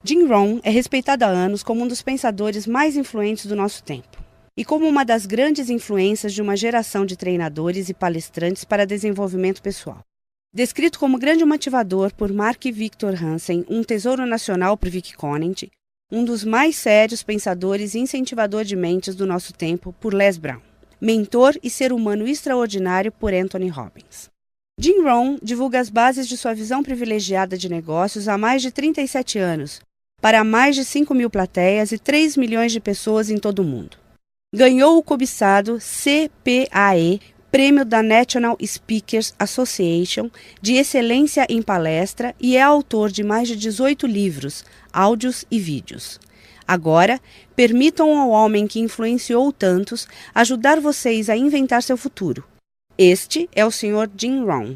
Jim Rohn é respeitado há anos como um dos pensadores mais influentes do nosso tempo e como uma das grandes influências de uma geração de treinadores e palestrantes para desenvolvimento pessoal. Descrito como grande motivador por Mark Victor Hansen, um tesouro nacional por Vic Conant, um dos mais sérios pensadores e incentivador de mentes do nosso tempo por Les Brown, mentor e ser humano extraordinário por Anthony Robbins. Jim Rohn divulga as bases de sua visão privilegiada de negócios há mais de 37 anos, para mais de 5.000 plateias e 3 milhões de pessoas em todo o mundo. Ganhou o cobiçado CPAE, Prêmio da National Speakers Association de Excelência em Palestra e é autor de mais de 18 livros, áudios e vídeos. Agora, permitam ao homem que influenciou tantos ajudar vocês a inventar seu futuro. Este é o Sr. Jim Rohn.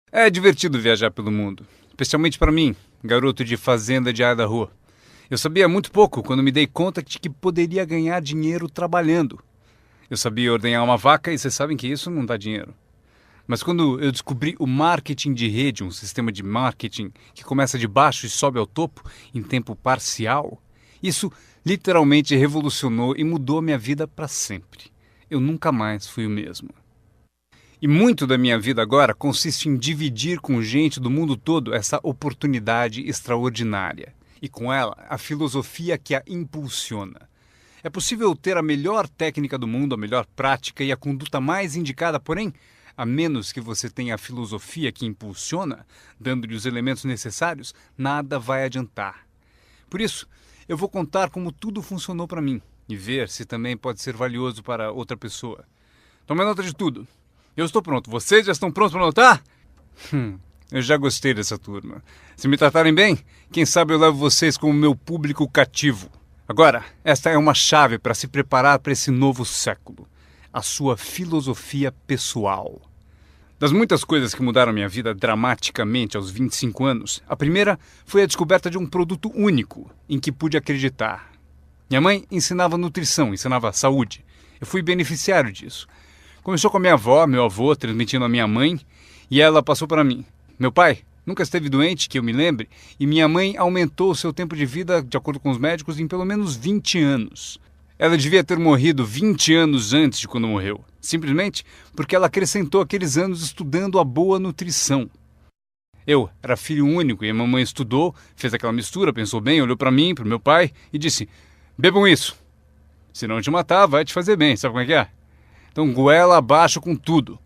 É divertido viajar pelo mundo, especialmente para mim, garoto de fazenda de Idaho. Eu sabia muito pouco quando me dei conta de que poderia ganhar dinheiro trabalhando. Eu sabia ordenhar uma vaca e vocês sabem que isso não dá dinheiro. Mas quando eu descobri o marketing de rede, um sistema de marketing que começa de baixo e sobe ao topo em tempo parcial, isso literalmente revolucionou e mudou minha vida para sempre. Eu nunca mais fui o mesmo. E muito da minha vida agora consiste em dividir com gente do mundo todo essa oportunidade extraordinária. E com ela, a filosofia que a impulsiona. É possível ter a melhor técnica do mundo, a melhor prática e a conduta mais indicada, porém, a menos que você tenha a filosofia que impulsiona, dando-lhe os elementos necessários, nada vai adiantar. Por isso, eu vou contar como tudo funcionou para mim e ver se também pode ser valioso para outra pessoa. Tome nota de tudo. Eu estou pronto. Vocês já estão prontos para anotar? Eu já gostei dessa turma. Se me tratarem bem, quem sabe eu levo vocês como meu público cativo. Agora, esta é uma chave para se preparar para esse novo século. A sua filosofia pessoal. Das muitas coisas que mudaram minha vida dramaticamente aos 25 anos, a primeira foi a descoberta de um produto único em que pude acreditar. Minha mãe ensinava nutrição, ensinava saúde. Eu fui beneficiário disso. Começou com a minha avó, meu avô, transmitindo a minha mãe, e ela passou para mim. Meu pai nunca esteve doente, que eu me lembre, e minha mãe aumentou o seu tempo de vida, de acordo com os médicos, em pelo menos 20 anos. Ela devia ter morrido 20 anos antes de quando morreu, simplesmente porque ela acrescentou aqueles anos estudando a boa nutrição. Eu era filho único e a mamãe estudou, fez aquela mistura, pensou bem, olhou para mim, para o meu pai e disse: bebam isso. Se não te matar, vai te fazer bem, sabe como é que é? Então goela abaixo com tudo.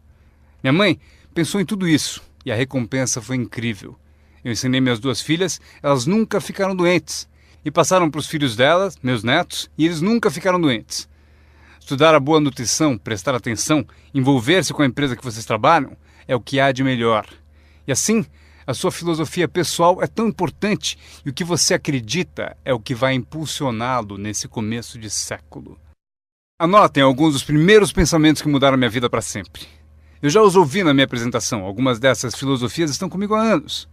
Minha mãe pensou em tudo isso e a recompensa foi incrível. Eu ensinei minhas duas filhas, elas nunca ficaram doentes. E passaram para os filhos delas, meus netos, e eles nunca ficaram doentes. Estudar a boa nutrição, prestar atenção, envolver-se com a empresa que vocês trabalham, é o que há de melhor. E assim, a sua filosofia pessoal é tão importante e o que você acredita é o que vai impulsioná-lo nesse começo de século. Anotem alguns dos primeiros pensamentos que mudaram minha vida para sempre. Eu já os ouvi na minha apresentação, algumas dessas filosofias estão comigo há anos.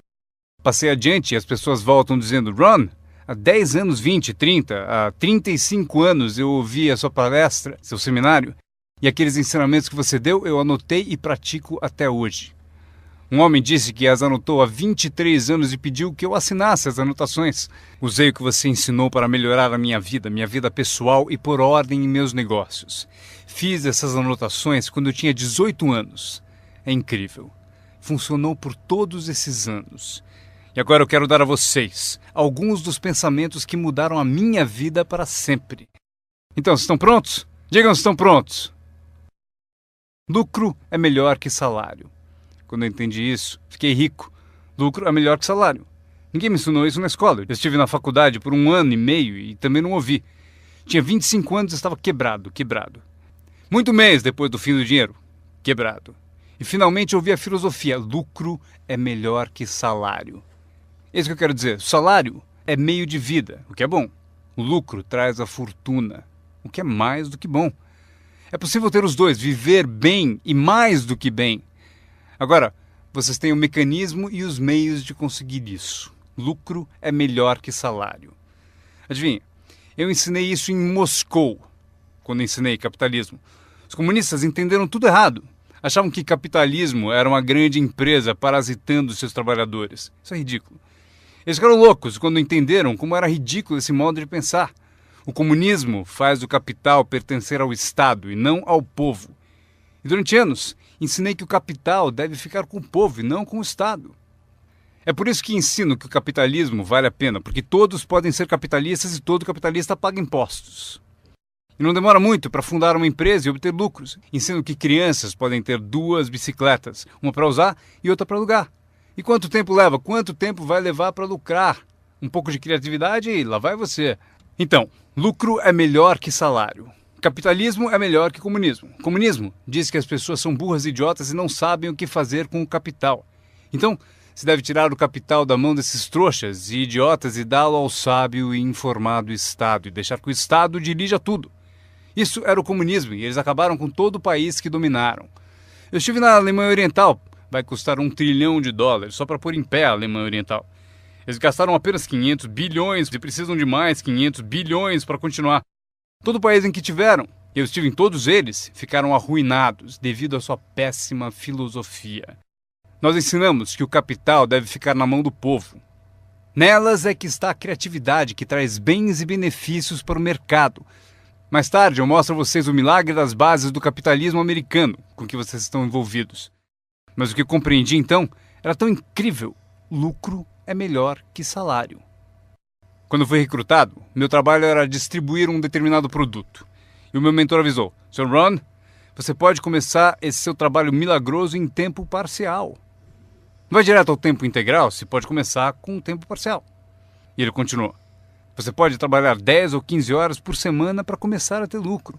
Passei adiante e as pessoas voltam dizendo: Ron, há 10 anos, 20, 30, há 35 anos eu ouvi a sua palestra, seu seminário, e aqueles ensinamentos que você deu eu anotei e pratico até hoje. Um homem disse que as anotou há 23 anos e pediu que eu assinasse as anotações. Usei o que você ensinou para melhorar a minha vida pessoal e pôr ordem em meus negócios. Fiz essas anotações quando eu tinha 18 anos. É incrível. Funcionou por todos esses anos. E agora eu quero dar a vocês alguns dos pensamentos que mudaram a minha vida para sempre. Então, vocês estão prontos? Digam se estão prontos. Lucro é melhor que salário. Quando eu entendi isso, fiquei rico. Lucro é melhor que salário. Ninguém me ensinou isso na escola. Eu estive na faculdade por 1 ano e meio e também não ouvi. Tinha 25 anos e estava quebrado. Muito mês depois do fim do dinheiro. Quebrado. E finalmente ouvi a filosofia: lucro é melhor que salário. É isso que eu quero dizer. O salário é meio de vida, o que é bom. O lucro traz a fortuna, o que é mais do que bom. É possível ter os dois, viver bem e mais do que bem. Agora, vocês têm o mecanismo e os meios de conseguir isso. Lucro é melhor que salário. Adivinha, eu ensinei isso em Moscou, quando ensinei capitalismo. Os comunistas entenderam tudo errado. Achavam que capitalismo era uma grande empresa parasitando seus trabalhadores. Isso é ridículo. Eles ficaram loucos quando entenderam como era ridículo esse modo de pensar. O comunismo faz o capital pertencer ao Estado e não ao povo. E durante anos, ensinei que o capital deve ficar com o povo e não com o Estado. É por isso que ensino que o capitalismo vale a pena, porque todos podem ser capitalistas e todo capitalista paga impostos. E não demora muito para fundar uma empresa e obter lucros. Ensino que crianças podem ter 2 bicicletas, uma para usar e outra para alugar. E quanto tempo leva? Quanto tempo vai levar para lucrar? Um pouco de criatividade e lá vai você. Então, lucro é melhor que salário. Capitalismo é melhor que comunismo. Comunismo diz que as pessoas são burras e idiotas e não sabem o que fazer com o capital. Então, se deve tirar o capital da mão desses trouxas e idiotas e dá-lo ao sábio e informado Estado e deixar que o Estado dirija tudo. Isso era o comunismo e eles acabaram com todo o país que dominaram. Eu estive na Alemanha Oriental. Vai custar $1 trilhão só para pôr em pé a Alemanha Oriental. Eles gastaram apenas 500 bilhões e precisam de mais 500 bilhões para continuar. Todo o país em que tiveram, e eu estive em todos eles, ficaram arruinados devido à sua péssima filosofia. Nós ensinamos que o capital deve ficar na mão do povo. Nelas é que está a criatividade que traz bens e benefícios para o mercado. Mais tarde eu mostro a vocês o milagre das bases do capitalismo americano com que vocês estão envolvidos. Mas o que eu compreendi então era tão incrível. Lucro é melhor que salário. Quando fui recrutado, meu trabalho era distribuir um determinado produto. E o meu mentor avisou: Sr. Ron, você pode começar esse seu trabalho milagroso em tempo parcial. Não vai direto ao tempo integral, se pode começar com um tempo parcial. E ele continuou: você pode trabalhar 10 ou 15 horas por semana para começar a ter lucro.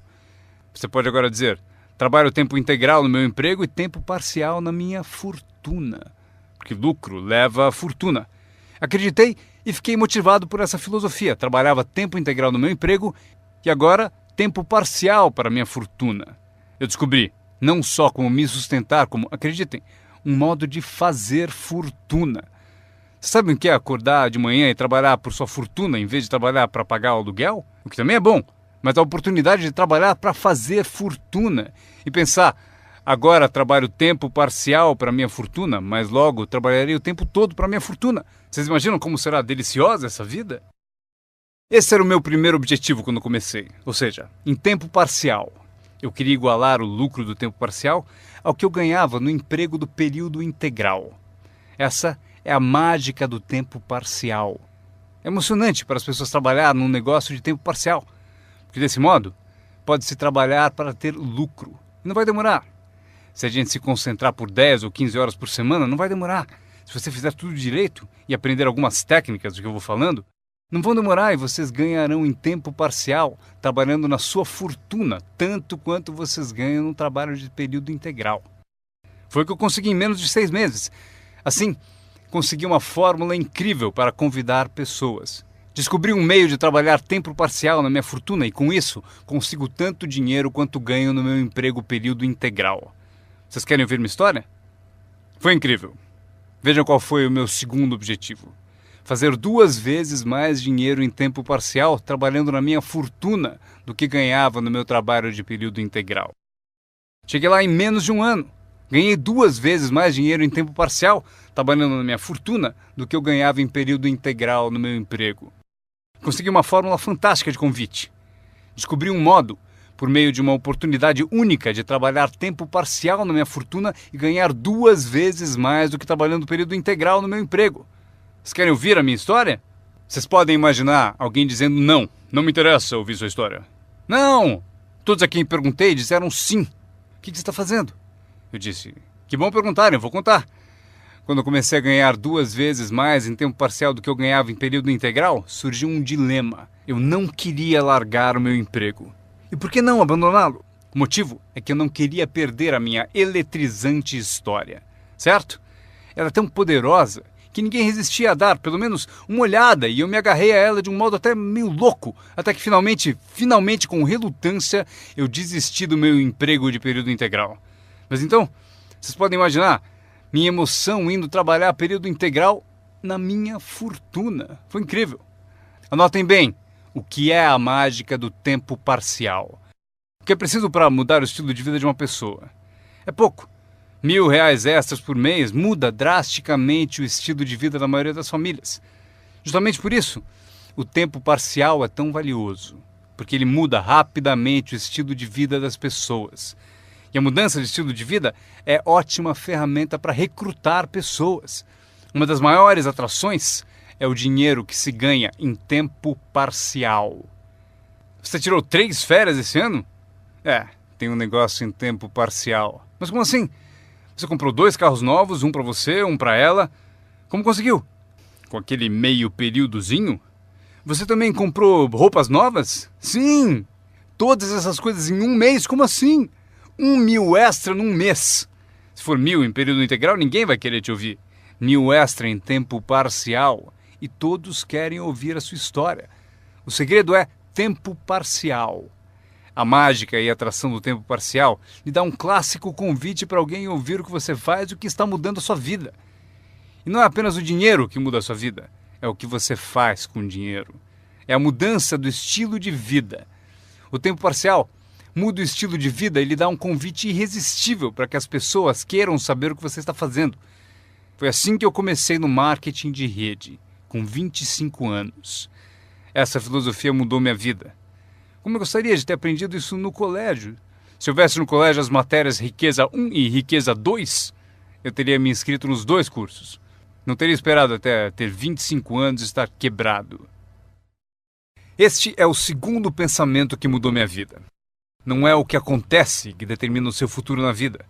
Você pode agora dizer: trabalho tempo integral no meu emprego e tempo parcial na minha fortuna. Porque lucro leva a fortuna. Acreditei e fiquei motivado por essa filosofia. Trabalhava tempo integral no meu emprego e agora tempo parcial para a minha fortuna. Eu descobri não só como me sustentar, como, acreditem, um modo de fazer fortuna. Você sabe o que é acordar de manhã e trabalhar por sua fortuna em vez de trabalhar para pagar o aluguel? O que também é bom, mas a oportunidade de trabalhar para fazer fortuna e pensar: agora trabalho tempo parcial para minha fortuna, mas logo trabalharei o tempo todo para minha fortuna. Vocês imaginam como será deliciosa essa vida? Esse era o meu primeiro objetivo quando comecei, ou seja, em tempo parcial. Eu queria igualar o lucro do tempo parcial ao que eu ganhava no emprego do período integral. Essa é a mágica do tempo parcial. É emocionante para as pessoas trabalhar num negócio de tempo parcial, porque desse modo pode-se trabalhar para ter lucro. E não vai demorar. Se a gente se concentrar por 10 ou 15 horas por semana, não vai demorar. Se você fizer tudo direito e aprender algumas técnicas do que eu vou falando, não vão demorar e vocês ganharão em tempo parcial, trabalhando na sua fortuna, tanto quanto vocês ganham no trabalho de período integral. Foi o que eu consegui em menos de 6 meses. Assim, consegui uma fórmula incrível para convidar pessoas. Descobri um meio de trabalhar tempo parcial na minha fortuna e, com isso, consigo tanto dinheiro quanto ganho no meu emprego período integral. Vocês querem ouvir minha história? Foi incrível. Vejam qual foi o meu segundo objetivo. Fazer 2 vezes mais dinheiro em tempo parcial trabalhando na minha fortuna do que ganhava no meu trabalho de período integral. Cheguei lá em menos de um ano. Ganhei 2 vezes mais dinheiro em tempo parcial trabalhando na minha fortuna do que eu ganhava em período integral no meu emprego. Consegui uma fórmula fantástica de convite. Descobri um modo, por meio de uma oportunidade única de trabalhar tempo parcial na minha fortuna e ganhar 2 vezes mais do que trabalhando período integral no meu emprego. Vocês querem ouvir a minha história? Vocês podem imaginar alguém dizendo: não me interessa ouvir sua história. Não! Todos a quem perguntei disseram sim. O que você está fazendo? Eu disse: que bom perguntarem, eu vou contar. Quando eu comecei a ganhar 2 vezes mais em tempo parcial do que eu ganhava em período integral, surgiu um dilema. Eu não queria largar o meu emprego. E por que não abandoná-lo? O motivo é que eu não queria perder a minha eletrizante história. Certo? Ela é tão poderosa que ninguém resistia a dar pelo menos uma olhada e eu me agarrei a ela de um modo até meio louco, até que finalmente com relutância, eu desisti do meu emprego de período integral. Mas então, vocês podem imaginar minha emoção indo trabalhar período integral na minha fortuna. Foi incrível. Anotem bem o que é a mágica do tempo parcial. O que é preciso para mudar o estilo de vida de uma pessoa? É pouco. R$1.000 extras por mês muda drasticamente o estilo de vida da maioria das famílias. Justamente por isso, o tempo parcial é tão valioso, porque ele muda rapidamente o estilo de vida das pessoas. E a mudança de estilo de vida é ótima ferramenta para recrutar pessoas. Uma das maiores atrações é o dinheiro que se ganha em tempo parcial. Você tirou 3 férias esse ano? Tem um negócio em tempo parcial. Mas como assim? Você comprou 2 carros novos, um para você, um para ela. Como conseguiu? Com aquele meio períodozinho? Você também comprou roupas novas? Sim! Todas essas coisas em um mês? Como assim? 1.000 extra num mês. Se for 1.000 em período integral, ninguém vai querer te ouvir. 1.000 extra em tempo parcial. E todos querem ouvir a sua história. O segredo é tempo parcial. A mágica e a atração do tempo parcial lhe dá um clássico convite para alguém ouvir o que você faz e o que está mudando a sua vida. E não é apenas o dinheiro que muda a sua vida, é o que você faz com o dinheiro. É a mudança do estilo de vida. O tempo parcial muda o estilo de vida e lhe dá um convite irresistível para que as pessoas queiram saber o que você está fazendo. Foi assim que eu comecei no marketing de rede, com 25 anos. Essa filosofia mudou minha vida. Como eu gostaria de ter aprendido isso no colégio. Se houvesse no colégio as matérias Riqueza 1 e Riqueza 2, eu teria me inscrito nos 2 cursos. Não teria esperado até ter 25 anos e estar quebrado. Este é o segundo pensamento que mudou minha vida. Não é o que acontece que determina o seu futuro na vida.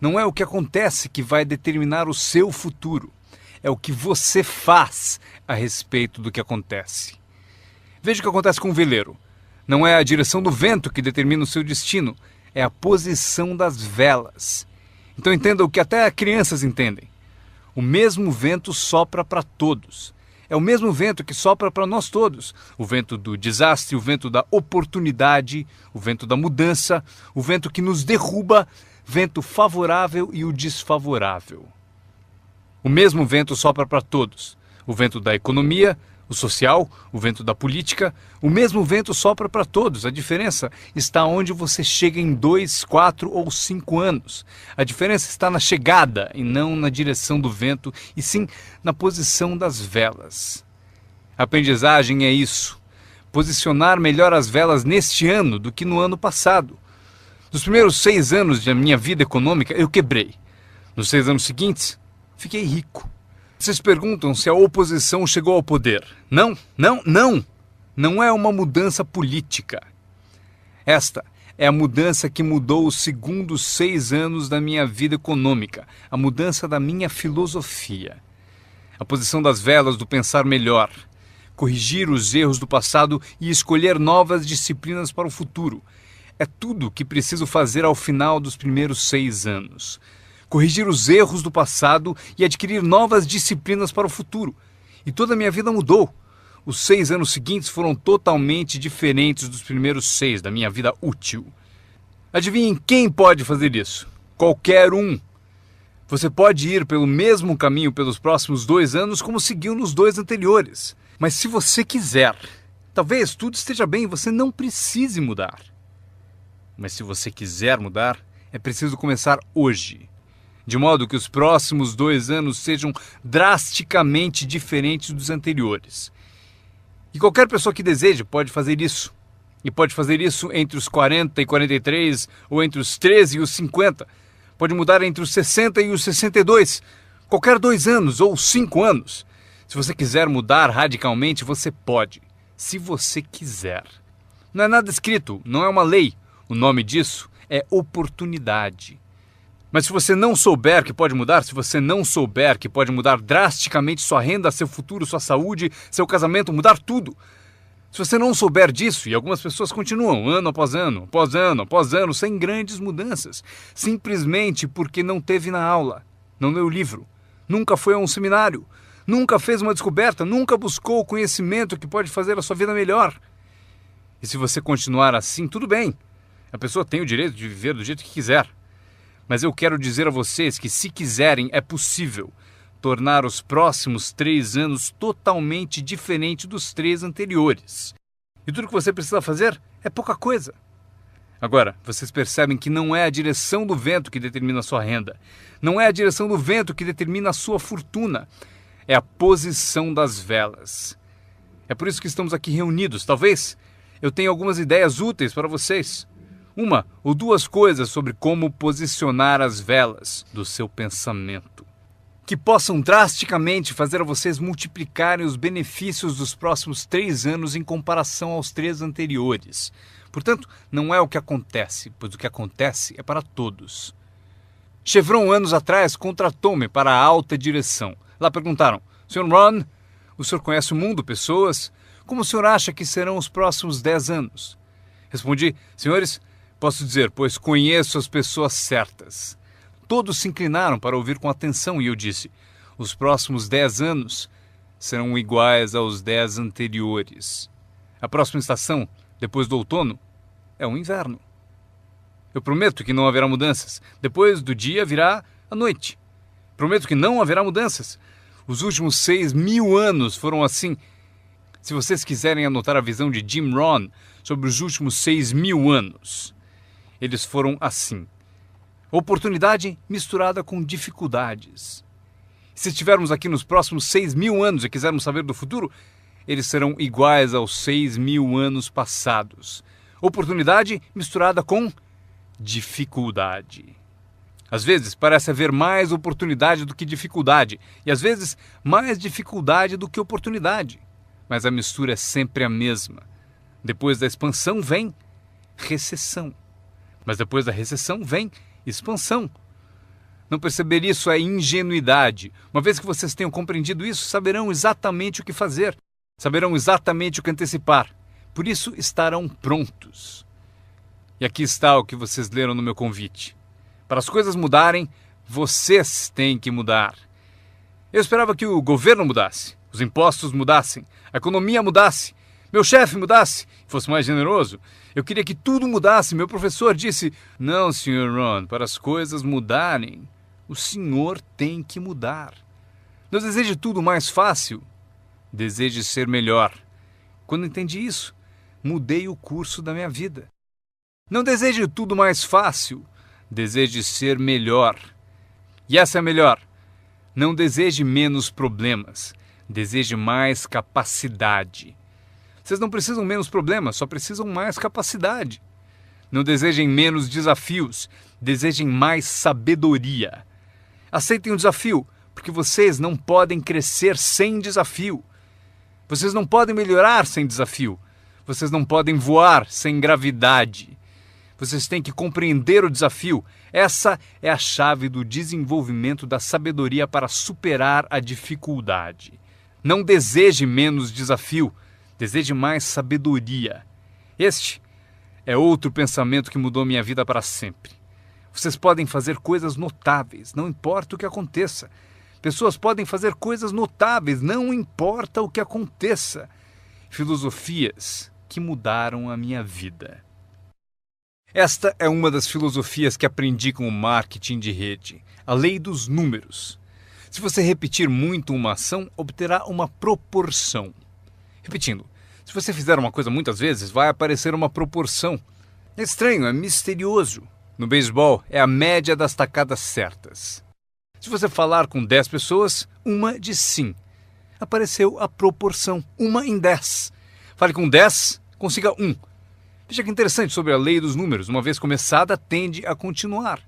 Não é o que acontece que vai determinar o seu futuro. É o que você faz a respeito do que acontece. Veja o que acontece com o veleiro. Não é a direção do vento que determina o seu destino, é a posição das velas. Então entenda o que até crianças entendem. O mesmo vento sopra para todos. É o mesmo vento que sopra para nós todos. O vento do desastre, o vento da oportunidade, o vento da mudança, o vento que nos derruba, vento favorável e o desfavorável. O mesmo vento sopra para todos. O vento da economia, o social, o vento da política, o mesmo vento sopra para todos. A diferença está onde você chega em 2, 4 ou 5 anos. A diferença está na chegada e não na direção do vento, e sim na posição das velas. A aprendizagem é isso. Posicionar melhor as velas neste ano do que no ano passado. Nos primeiros 6 anos da minha vida econômica, eu quebrei. Nos 6 anos seguintes, fiquei rico. Vocês perguntam se a oposição chegou ao poder. Não. Não é uma mudança política. Esta é a mudança que mudou os segundos 6 anos da minha vida econômica. A mudança da minha filosofia. A posição das velas do pensar melhor. Corrigir os erros do passado e escolher novas disciplinas para o futuro. É tudo o que preciso fazer ao final dos primeiros 6 anos. Corrigir os erros do passado e adquirir novas disciplinas para o futuro. E toda a minha vida mudou. Os 6 anos seguintes foram totalmente diferentes dos primeiros 6 da minha vida útil. Adivinhem quem pode fazer isso? Qualquer um. Você pode ir pelo mesmo caminho pelos próximos 2 anos como seguiu nos 2 anteriores. Mas se você quiser, talvez tudo esteja bem e você não precise mudar. Mas se você quiser mudar, é preciso começar hoje. De modo que os próximos 2 anos sejam drasticamente diferentes dos anteriores. E qualquer pessoa que deseje pode fazer isso. E pode fazer isso entre os 40 e 43, ou entre os 13 e os 50. Pode mudar entre os 60 e os 62. Qualquer 2 anos ou 5 anos. Se você quiser mudar radicalmente, você pode. Se você quiser. Não é nada escrito, não é uma lei. O nome disso é oportunidade. Mas se você não souber que pode mudar, se você não souber que pode mudar drasticamente sua renda, seu futuro, sua saúde, seu casamento, mudar tudo. Se você não souber disso, e algumas pessoas continuam ano após ano, após ano, após ano, sem grandes mudanças, simplesmente porque não teve na aula, não leu o livro, nunca foi a um seminário, nunca fez uma descoberta, nunca buscou o conhecimento que pode fazer a sua vida melhor. E se você continuar assim, tudo bem. A pessoa tem o direito de viver do jeito que quiser. Mas eu quero dizer a vocês que, se quiserem, é possível tornar os próximos 3 anos totalmente diferentes dos 3 anteriores. E tudo que você precisa fazer é pouca coisa. Agora, vocês percebem que não é a direção do vento que determina a sua renda. Não é a direção do vento que determina a sua fortuna. é a posição das velas. É por isso que estamos aqui reunidos. Talvez eu tenha algumas ideias úteis para vocês. Uma ou duas coisas sobre como posicionar as velas do seu pensamento, que possam drasticamente fazer a vocês multiplicarem os benefícios dos próximos 3 anos em comparação aos 3 anteriores. Portanto, não é o que acontece, pois o que acontece é para todos. Chevron, anos atrás, contratou-me para a alta direção. Lá perguntaram: Sr. Ron, o senhor conhece o mundo, pessoas? Como o senhor acha que serão os próximos 10 anos? Respondi: senhores, posso dizer, pois conheço as pessoas certas. Todos se inclinaram para ouvir com atenção e eu disse: os próximos 10 anos serão iguais aos 10 anteriores. A próxima estação, depois do outono, é o inverno. Eu prometo que não haverá mudanças. Depois do dia virá a noite. Prometo que não haverá mudanças. Os últimos 6.000 anos foram assim. Se vocês quiserem anotar a visão de Jim Rohn sobre os últimos 6.000 anos, eles foram assim. Oportunidade misturada com dificuldades. Se estivermos aqui nos próximos 6.000 anos e quisermos saber do futuro, eles serão iguais aos 6.000 anos passados. Oportunidade misturada com dificuldade. Às vezes parece haver mais oportunidade do que dificuldade, e às vezes mais dificuldade do que oportunidade. Mas a mistura é sempre a mesma. Depois da expansão vem recessão. Mas depois da recessão vem expansão. Não perceber isso é ingenuidade. Uma vez que vocês tenham compreendido isso, saberão exatamente o que fazer. Saberão exatamente o que antecipar. Por isso estarão prontos. E aqui está o que vocês leram no meu convite. Para as coisas mudarem, vocês têm que mudar. Eu esperava que o governo mudasse, os impostos mudassem, a economia mudasse, meu chefe mudasse, fosse mais generoso. Eu queria que tudo mudasse. Meu professor disse: não, Sr. Ron, para as coisas mudarem, o senhor tem que mudar. Não deseje tudo mais fácil, deseje ser melhor. Quando entendi isso, mudei o curso da minha vida. Não deseje tudo mais fácil, deseje ser melhor. E essa é a melhor. Não deseje menos problemas, deseje mais capacidade. Vocês não precisam menos problemas, só precisam mais capacidade. Não desejem menos desafios, desejem mais sabedoria. Aceitem o desafio, porque vocês não podem crescer sem desafio. Vocês não podem melhorar sem desafio. Vocês não podem voar sem gravidade. Vocês têm que compreender o desafio. Essa é a chave do desenvolvimento da sabedoria para superar a dificuldade. Não deseje menos desafio, deseje mais sabedoria. Este é outro pensamento que mudou minha vida para sempre. Vocês podem fazer coisas notáveis, não importa o que aconteça. Pessoas podem fazer coisas notáveis, não importa o que aconteça. Filosofias que mudaram a minha vida. Esta é uma das filosofias que aprendi com o marketing de rede, a lei dos números. Se você repetir muito uma ação, obterá uma proporção. Repetindo, se você fizer uma coisa muitas vezes, vai aparecer uma proporção. É estranho, é misterioso. No beisebol, é a média das tacadas certas. Se você falar com 10 pessoas, uma diz sim. Apareceu a proporção, 1 em 10. Fale com 10, consiga 1. Veja que interessante sobre a lei dos números. Uma vez começada, tende a continuar.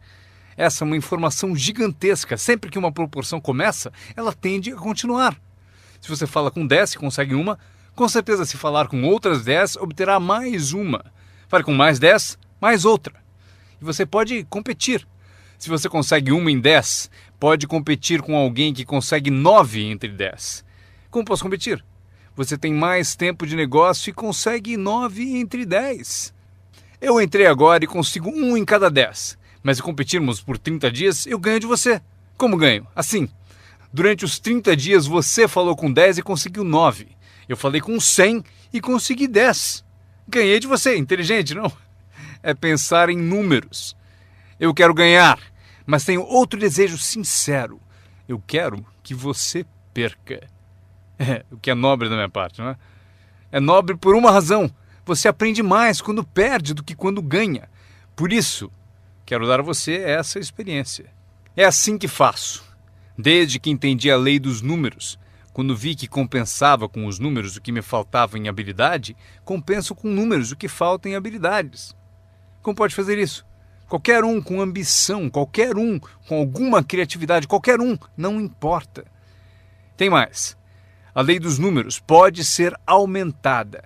Essa é uma informação gigantesca. Sempre que uma proporção começa, ela tende a continuar. Se você fala com 10 e consegue uma, com certeza se falar com outras 10, obterá mais uma. Fale com mais 10, mais outra. E você pode competir. Se você consegue 1 em 10, pode competir com alguém que consegue 9 entre 10. Como posso competir? Você tem mais tempo de negócio e consegue 9 entre 10. Eu entrei agora e consigo 1 em cada 10. Mas se competirmos por 30 dias, eu ganho de você. Como ganho? Assim. Durante os 30 dias você falou com 10 e conseguiu 9. Eu falei com 100 e consegui 10. Ganhei de você. Inteligente, não? É pensar em números. Eu quero ganhar, mas tenho outro desejo sincero. Eu quero que você perca. O que é nobre da minha parte, não é? É nobre por uma razão. Você aprende mais quando perde do que quando ganha. Por isso, quero dar a você essa experiência. É assim que faço. Desde que entendi a lei dos números, Quando vi que compensava com os números o que me faltava em habilidade, compenso com números o que falta em habilidades. Como pode fazer isso? Qualquer um com ambição, qualquer um com alguma criatividade, qualquer um, não importa. Tem mais. A lei dos números pode ser aumentada.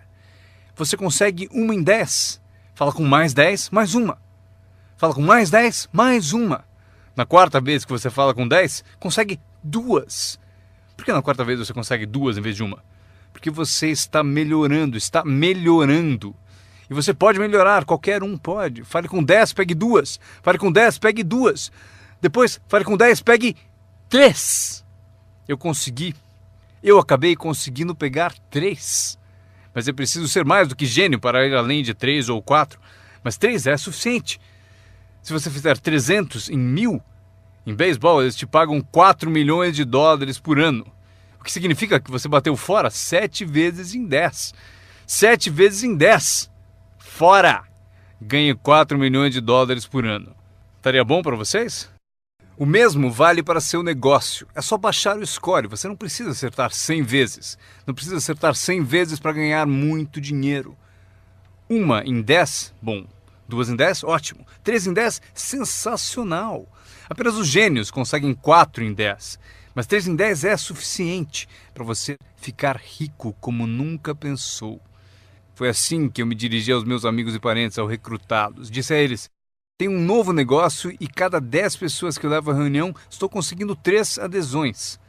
Você consegue 1 em 10. Fala com mais 10, mais uma. Fala com mais 10, mais uma. Na quarta vez que você fala com 10, consegue 2. Por que na quarta vez você consegue 2 em vez de uma? Porque você está melhorando, está melhorando. E você pode melhorar, qualquer um pode. Fale com 10, pegue 2. Fale com 10, pegue 2. Depois, fale com 10, pegue 3. Eu acabei conseguindo pegar 3. Mas é preciso ser mais do que gênio para ir além de 3 ou 4. Mas 3 é suficiente. Se você fizer 300 em 1000, em beisebol eles te pagam 4 milhões de dólares por ano. O que significa que você bateu fora 7 vezes em 10. 7 vezes em 10. Fora! Ganhe 4 milhões de dólares por ano. Estaria bom para vocês? O mesmo vale para seu negócio. É só baixar o score. Você não precisa acertar 100 vezes. Não precisa acertar 100 vezes para ganhar muito dinheiro. 1 em 10, bom. 2 em 10, ótimo. 3 em 10, sensacional. Apenas os gênios conseguem 4 em 10. Mas 3 em 10 é suficiente para você ficar rico como nunca pensou. Foi assim que eu me dirigi aos meus amigos e parentes ao recrutá-los. Disse a eles: tem um novo negócio e cada 10 pessoas que eu levo à reunião, estou conseguindo 3 adesões.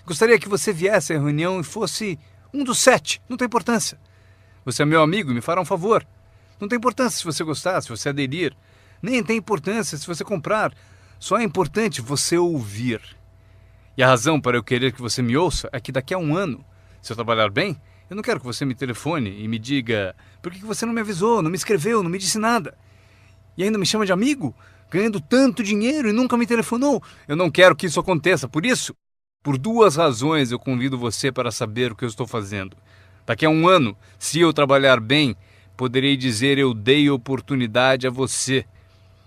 Gostaria que você viesse à reunião e fosse um dos 7, não tem importância. Você é meu amigo e me fará um favor. Não tem importância se você gostar, se você aderir. Nem tem importância se você comprar. Só é importante você ouvir. E a razão para eu querer que você me ouça é que daqui a 1 ano, se eu trabalhar bem, eu não quero que você me telefone e me diga: por que você não me avisou, não me escreveu, não me disse nada? E ainda me chama de amigo, ganhando tanto dinheiro e nunca me telefonou. Eu não quero que isso aconteça. Por isso, por 2 razões eu convido você para saber o que eu estou fazendo. Daqui a 1 ano, se eu trabalhar bem, poderei dizer: eu dei oportunidade a você.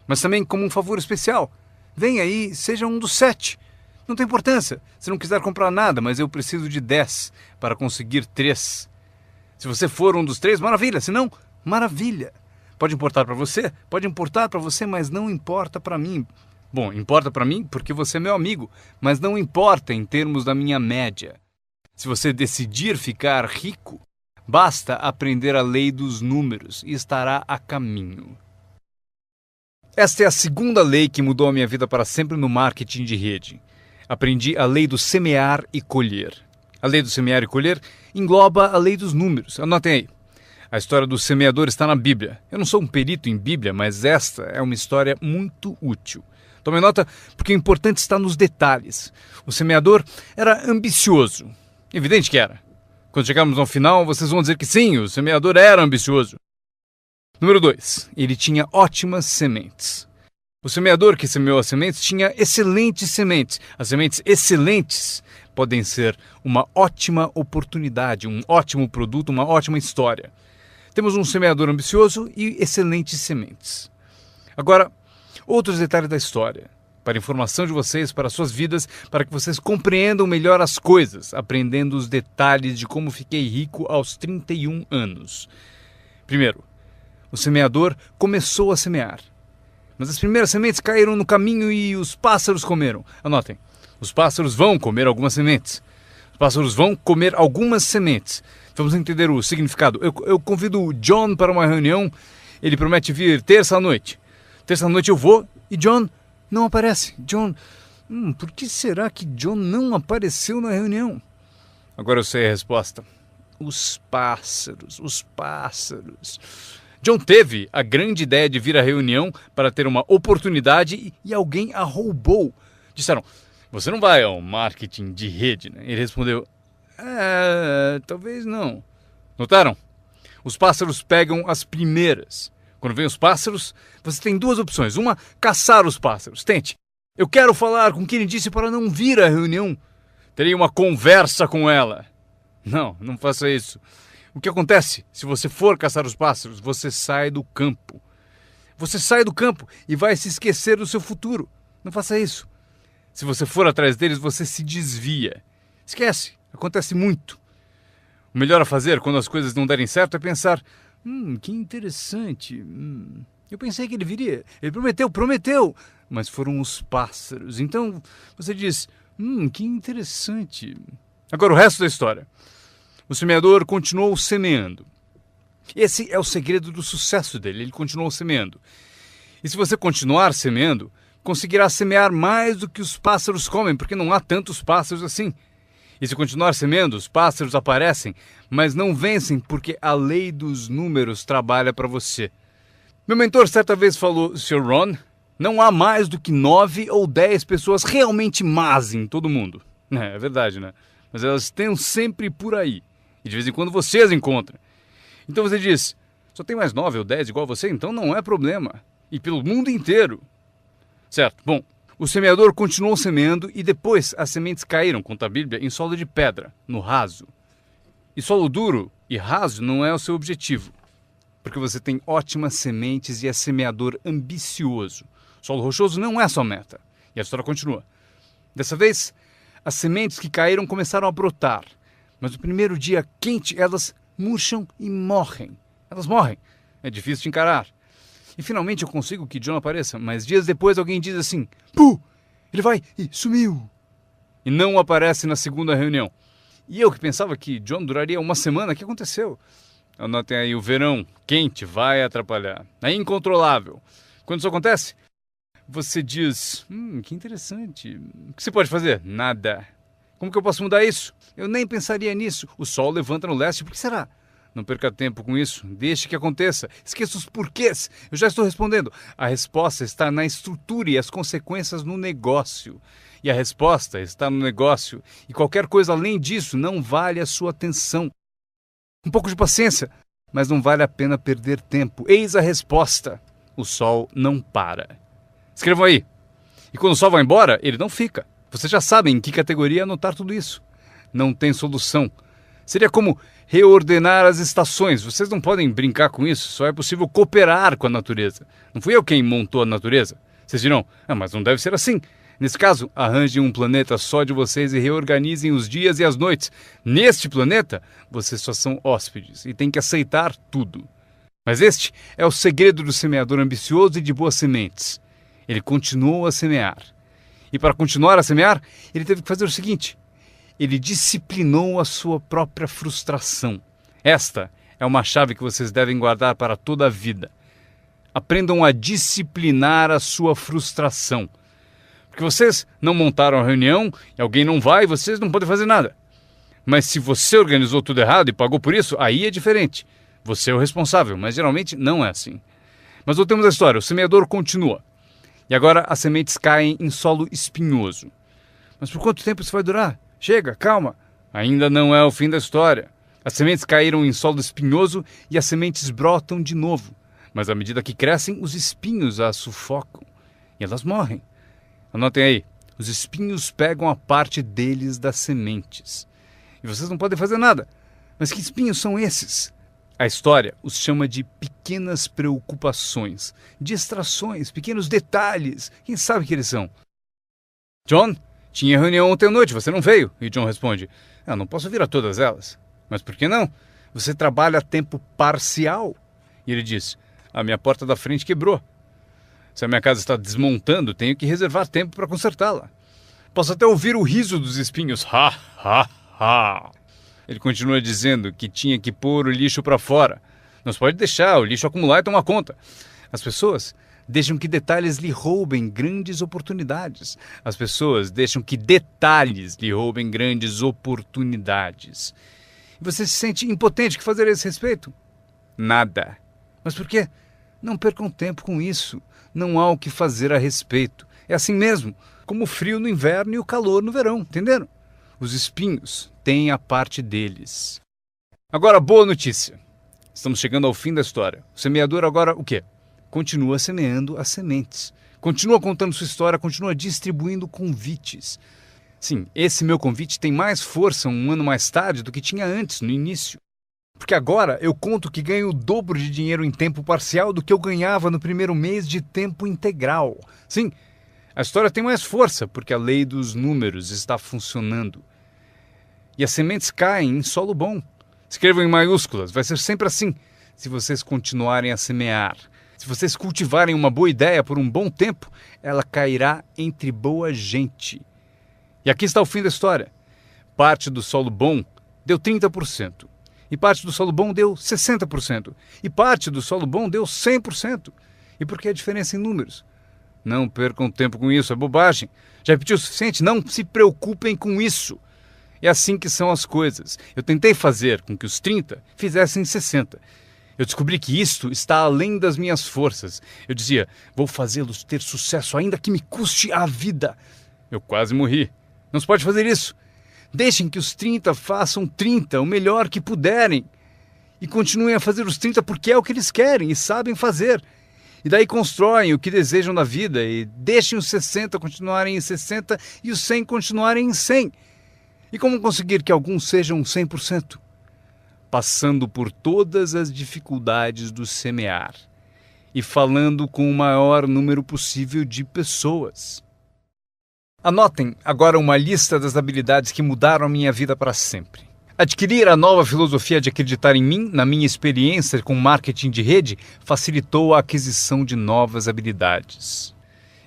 Mas também como um favor especial. Venha aí, seja um dos 7. Não tem importância se não quiser comprar nada, mas eu preciso de 10 para conseguir 3. Se você for um dos 3, maravilha. Se não, maravilha. Pode importar para você? Pode importar para você, mas não importa para mim. Bom, importa para mim porque você é meu amigo, mas não importa em termos da minha média. Se você decidir ficar rico, basta aprender a lei dos números e estará a caminho. Esta é a segunda lei que mudou a minha vida para sempre no marketing de rede. Aprendi a lei do semear e colher. A lei do semear e colher engloba a lei dos números. Anotem aí. A história do semeador está na Bíblia. Eu não sou um perito em Bíblia, mas esta é uma história muito útil. Tome nota, porque o importante está nos detalhes. O semeador era ambicioso. Evidente que era. Quando chegarmos ao final, vocês vão dizer que sim, o semeador era ambicioso. Número 2. Ele tinha ótimas sementes. O semeador que semeou as sementes tinha excelentes sementes. As sementes excelentes podem ser uma ótima oportunidade, um ótimo produto, uma ótima história. Temos um semeador ambicioso e excelentes sementes. Agora, outros detalhes da história. Para a informação de vocês, para suas vidas, para que vocês compreendam melhor as coisas, aprendendo os detalhes de como fiquei rico aos 31 anos. Primeiro, o semeador começou a semear. Mas as primeiras sementes caíram no caminho e os pássaros comeram. Anotem, os pássaros vão comer algumas sementes. Os pássaros vão comer algumas sementes. Vamos entender o significado. Eu convido o John para uma reunião. Ele promete vir terça-noite. Terça-noite eu vou e John não aparece. John, por que será que John não apareceu na reunião? Agora eu sei a resposta. Os pássaros. John teve a grande ideia de vir à reunião para ter uma oportunidade e alguém a roubou. Disseram: você não vai ao marketing de rede, né? Ele respondeu: talvez não. Notaram? Os pássaros pegam as primeiras. Quando vem os pássaros, você tem 2 opções. Uma, caçar os pássaros. Tente. Eu quero falar com quem disse para não vir à reunião. Terei uma conversa com ela. Não faça isso. O que acontece? Se você for caçar os pássaros, você sai do campo. Você sai do campo e vai se esquecer do seu futuro. Não faça isso. Se você for atrás deles, você se desvia. Esquece. Acontece muito. O melhor a fazer quando as coisas não derem certo é pensar, que interessante. Eu pensei que ele viria. Ele prometeu. Mas foram os pássaros. Então você diz, que interessante. Agora o resto da história. O semeador continuou semeando. Esse é o segredo do sucesso dele. Ele continuou semeando. E se você continuar semeando, conseguirá semear mais do que os pássaros comem, porque não há tantos pássaros assim. E se continuar semeando, os pássaros aparecem, mas não vencem porque a lei dos números trabalha para você. Meu mentor certa vez falou, Sr. Ron, não há mais do que 9 ou 10 pessoas realmente más em todo mundo. É verdade, né? Mas elas estão sempre por aí. E de vez em quando você as encontra. Então você diz, só tem mais 9 ou 10 igual a você, então não é problema. E pelo mundo inteiro. Certo, bom. O semeador continuou semeando e depois as sementes caíram, conta a Bíblia, em solo de pedra, no raso. E solo duro e raso não é o seu objetivo, porque você tem ótimas sementes e é semeador ambicioso. Solo rochoso não é a sua meta. E a história continua. Dessa vez, as sementes que caíram começaram a brotar, mas no primeiro dia quente elas murcham e morrem. Elas morrem. É difícil de encarar. E finalmente eu consigo que John apareça, mas dias depois alguém diz assim, Puh, ele vai e sumiu. E não aparece na segunda reunião. E eu que pensava que John duraria uma semana, o que aconteceu? Anotem aí, o verão quente vai atrapalhar. É incontrolável. Quando isso acontece, você diz, que interessante. O que você pode fazer? Nada. Como que eu posso mudar isso? Eu nem pensaria nisso. O sol levanta no leste, por que será? Não perca tempo com isso, deixe que aconteça. Esqueça os porquês. Eu já estou respondendo. A resposta está na estrutura e as consequências no negócio. E a resposta está no negócio. E qualquer coisa além disso não vale a sua atenção. Um pouco de paciência, mas não vale a pena perder tempo. Eis a resposta. O sol não para. Escrevam aí. E quando o sol vai embora, ele não fica. Vocês já sabem em que categoria anotar tudo isso. Não tem solução. Seria como reordenar as estações. Vocês não podem brincar com isso, só é possível cooperar com a natureza. Não fui eu quem montou a natureza. Vocês dirão, mas não deve ser assim. Nesse caso, arranjem um planeta só de vocês e reorganizem os dias e as noites. Neste planeta, vocês só são hóspedes e têm que aceitar tudo. Mas este é o segredo do semeador ambicioso e de boas sementes. Ele continuou a semear. E para continuar a semear, ele teve que fazer o seguinte. Ele disciplinou a sua própria frustração. Esta é uma chave que vocês devem guardar para toda a vida. Aprendam a disciplinar a sua frustração. Porque vocês não montaram a reunião e alguém não vai, vocês não podem fazer nada. Mas se você organizou tudo errado e pagou por isso, aí é diferente. Você é o responsável, mas geralmente não é assim. Mas voltemos à história. O semeador continua. E agora as sementes caem em solo espinhoso. Mas por quanto tempo isso vai durar? Chega, calma. Ainda não é o fim da história. As sementes caíram em solo espinhoso e as sementes brotam de novo. Mas à medida que crescem, os espinhos as sufocam. E elas morrem. Anotem aí. Os espinhos pegam a parte deles das sementes. E vocês não podem fazer nada. Mas que espinhos são esses? A história os chama de pequenas preocupações, distrações, pequenos detalhes. Quem sabe que eles são? John? Tinha reunião ontem à noite, você não veio? E John responde, não posso vir a todas elas. Mas por que não? Você trabalha a tempo parcial. E ele diz, a minha porta da frente quebrou. Se a minha casa está desmontando, tenho que reservar tempo para consertá-la. Posso até ouvir o riso dos espinhos. Ha, ha, ha. Ele continua dizendo que tinha que pôr o lixo para fora. Não se pode deixar o lixo acumular e tomar conta. As pessoas deixam que detalhes lhe roubem grandes oportunidades. As pessoas deixam que detalhes lhe roubem grandes oportunidades. E você se sente impotente. O que fazer a esse respeito? Nada. Mas por quê? Não percam tempo com isso. Não há o que fazer a respeito. É assim mesmo, como o frio no inverno e o calor no verão, entenderam? Os espinhos têm a parte deles. Agora, boa notícia. Estamos chegando ao fim da história. O semeador agora o quê? Continua semeando as sementes. Continua contando sua história, continua distribuindo convites. Sim, esse meu convite tem mais força um ano mais tarde do que tinha antes, no início. Porque agora eu conto que ganho o dobro de dinheiro em tempo parcial do que eu ganhava no primeiro mês de tempo integral. Sim, a história tem mais força porque a lei dos números está funcionando. E as sementes caem em solo bom. Escrevam em maiúsculas, vai ser sempre assim. Se vocês continuarem a semear, se vocês cultivarem uma boa ideia por um bom tempo, ela cairá entre boa gente. E aqui está o fim da história. Parte do solo bom deu 30%. E parte do solo bom deu 60%. E parte do solo bom deu 100%. E por que a diferença em números? Não percam tempo com isso, é bobagem. Já repetiu o suficiente? Não se preocupem com isso. É assim que são as coisas. Eu tentei fazer com que os 30 fizessem 60. Eu descobri que isto está além das minhas forças. Eu dizia, vou fazê-los ter sucesso ainda que me custe a vida. Eu quase morri. Não se pode fazer isso. Deixem que os 30 façam 30, o melhor que puderem. E continuem a fazer os 30 porque é o que eles querem e sabem fazer. E daí constroem o que desejam na vida e deixem os 60 continuarem em 60 e os 100 continuarem em 100. E como conseguir que alguns sejam 100%? Passando por todas as dificuldades do semear e falando com o maior número possível de pessoas. Anotem agora uma lista das habilidades que mudaram a minha vida para sempre. Adquirir a nova filosofia de acreditar em mim, na minha experiência com marketing de rede, facilitou a aquisição de novas habilidades.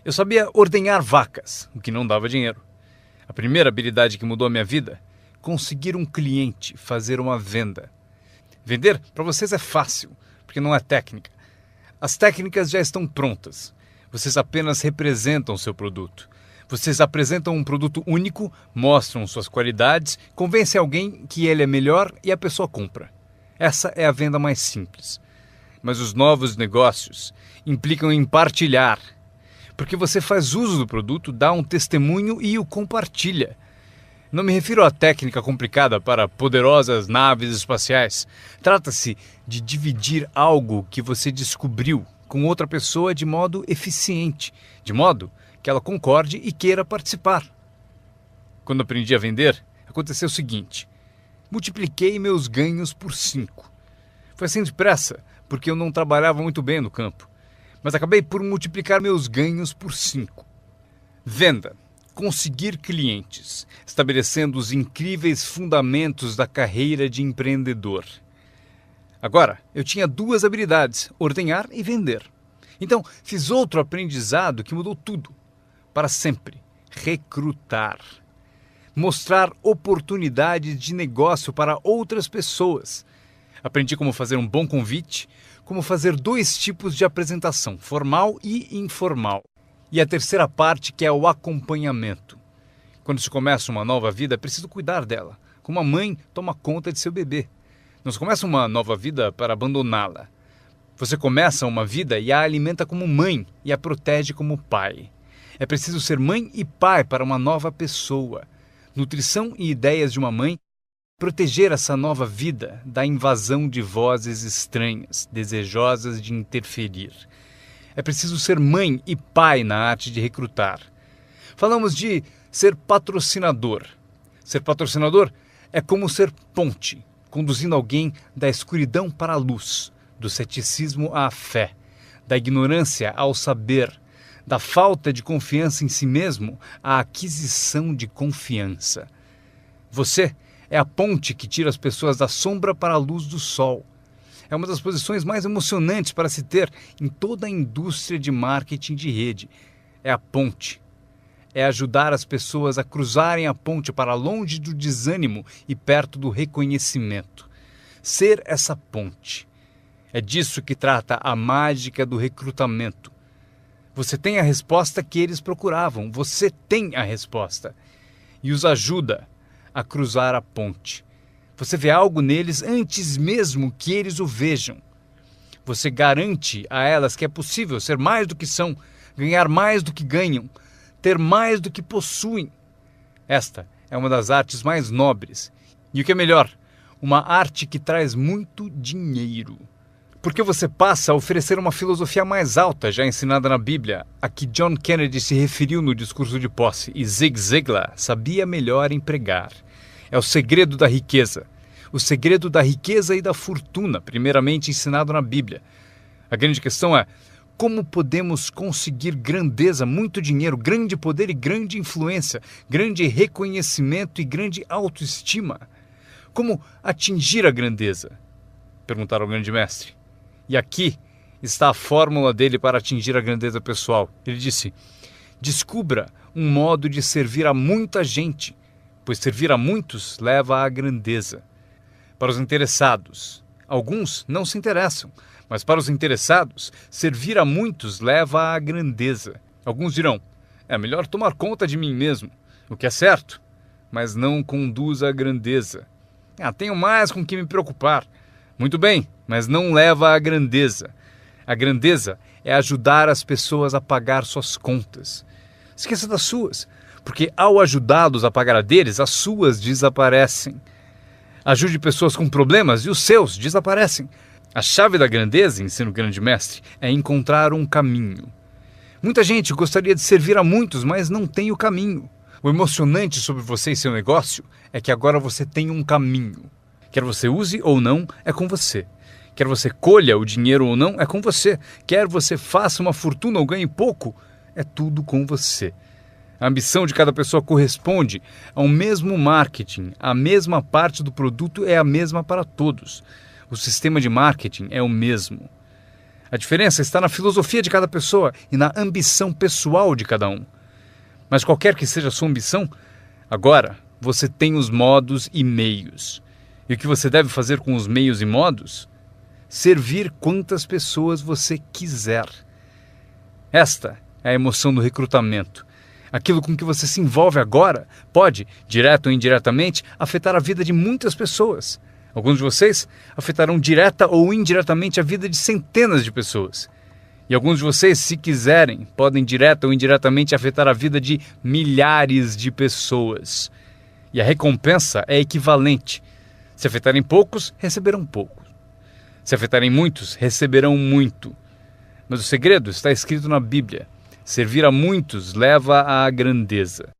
Eu sabia ordenhar vacas, o que não dava dinheiro. A primeira habilidade que mudou a minha vida, conseguir um cliente, fazer uma venda. Vender para vocês é fácil, porque não é técnica. As técnicas já estão prontas. Vocês apenas representam seu produto. Vocês apresentam um produto único, mostram suas qualidades, convencem alguém que ele é melhor e a pessoa compra. Essa é a venda mais simples. Mas os novos negócios implicam em partilhar. Porque você faz uso do produto, dá um testemunho e o compartilha. Não me refiro à técnica complicada para poderosas naves espaciais. Trata-se de dividir algo que você descobriu com outra pessoa de modo eficiente, de modo que ela concorde e queira participar. Quando aprendi a vender, aconteceu o seguinte. Multipliquei meus ganhos por 5. Foi assim depressa, porque eu não trabalhava muito bem no campo. Mas acabei por multiplicar meus ganhos por 5. Venda. Conseguir clientes, estabelecendo os incríveis fundamentos da carreira de empreendedor. Agora, eu tinha 2 habilidades, ordenhar e vender. Então, fiz outro aprendizado que mudou tudo. Para sempre. Recrutar. Mostrar oportunidades de negócio para outras pessoas. Aprendi como fazer um bom convite, como fazer 2 tipos de apresentação, formal e informal. E a terceira parte, que é o acompanhamento. Quando se começa uma nova vida, é preciso cuidar dela, como a mãe toma conta de seu bebê. Não se começa uma nova vida para abandoná-la. Você começa uma vida e a alimenta como mãe e a protege como pai. É preciso ser mãe e pai para uma nova pessoa. Nutrição e ideias de uma mãe. Proteger essa nova vida da invasão de vozes estranhas, desejosas de interferir. É preciso ser mãe e pai na arte de recrutar. Falamos de ser patrocinador. Ser patrocinador é como ser ponte, conduzindo alguém da escuridão para a luz, do ceticismo à fé, da ignorância ao saber, da falta de confiança em si mesmo à aquisição de confiança. Você é a ponte que tira as pessoas da sombra para a luz do sol. É uma das posições mais emocionantes para se ter em toda a indústria de marketing de rede. É a ponte. É ajudar as pessoas a cruzarem a ponte para longe do desânimo e perto do reconhecimento. Ser essa ponte. É disso que trata a mágica do recrutamento. Você tem a resposta que eles procuravam. Você tem a resposta. E os ajuda a cruzar a ponte. Você vê algo neles antes mesmo que eles o vejam. Você garante a elas que é possível ser mais do que são, ganhar mais do que ganham, ter mais do que possuem. Esta é uma das artes mais nobres. E o que é melhor, uma arte que traz muito dinheiro. Porque você passa a oferecer uma filosofia mais alta já ensinada na Bíblia, a que John Kennedy se referiu no discurso de posse e Zig Ziglar sabia melhor empregar. É o segredo da riqueza. O segredo da riqueza e da fortuna, primeiramente ensinado na Bíblia. A grande questão é, Como podemos conseguir grandeza, muito dinheiro, grande poder e grande influência, grande reconhecimento e grande autoestima? Como atingir a grandeza? Perguntaram ao grande mestre. E aqui está a fórmula dele para atingir a grandeza pessoal. Ele disse: descubra um modo de servir a muita gente, pois servir a muitos leva à grandeza. Para os interessados, alguns não se interessam, mas para os interessados, servir a muitos leva à grandeza. Alguns dirão: é melhor tomar conta de mim mesmo, o que é certo, mas não conduz à grandeza. Tenho mais com o que me preocupar. Muito bem, mas não leva à grandeza. A grandeza é ajudar as pessoas a pagar suas contas. Esqueça das suas, porque ao ajudá-los a pagar a deles, as suas desaparecem. Ajude pessoas com problemas e os seus desaparecem. A chave da grandeza, ensina o grande mestre, é encontrar um caminho. Muita gente gostaria de servir a muitos, mas não tem o caminho. O emocionante sobre você e seu negócio é que agora você tem um caminho. Quer você use ou não, é com você. Quer você colha o dinheiro ou não, é com você. Quer você faça uma fortuna ou ganhe pouco, é tudo com você. A ambição de cada pessoa corresponde ao mesmo marketing. A mesma parte do produto é a mesma para todos. O sistema de marketing é o mesmo. A diferença está na filosofia de cada pessoa e na ambição pessoal de cada um. Mas qualquer que seja a sua ambição, agora você tem os modos e meios. E o que você deve fazer com os meios e modos? Servir quantas pessoas você quiser. Esta é a emoção do recrutamento. Aquilo com que você se envolve agora pode, direto ou indiretamente, afetar a vida de muitas pessoas. Alguns de vocês afetarão direta ou indiretamente a vida de centenas de pessoas. E alguns de vocês, se quiserem, podem direta ou indiretamente afetar a vida de milhares de pessoas. E a recompensa é equivalente. Se afetarem poucos, receberão pouco. Se afetarem muitos, receberão muito. Mas o segredo está escrito na Bíblia. Servir a muitos leva à grandeza.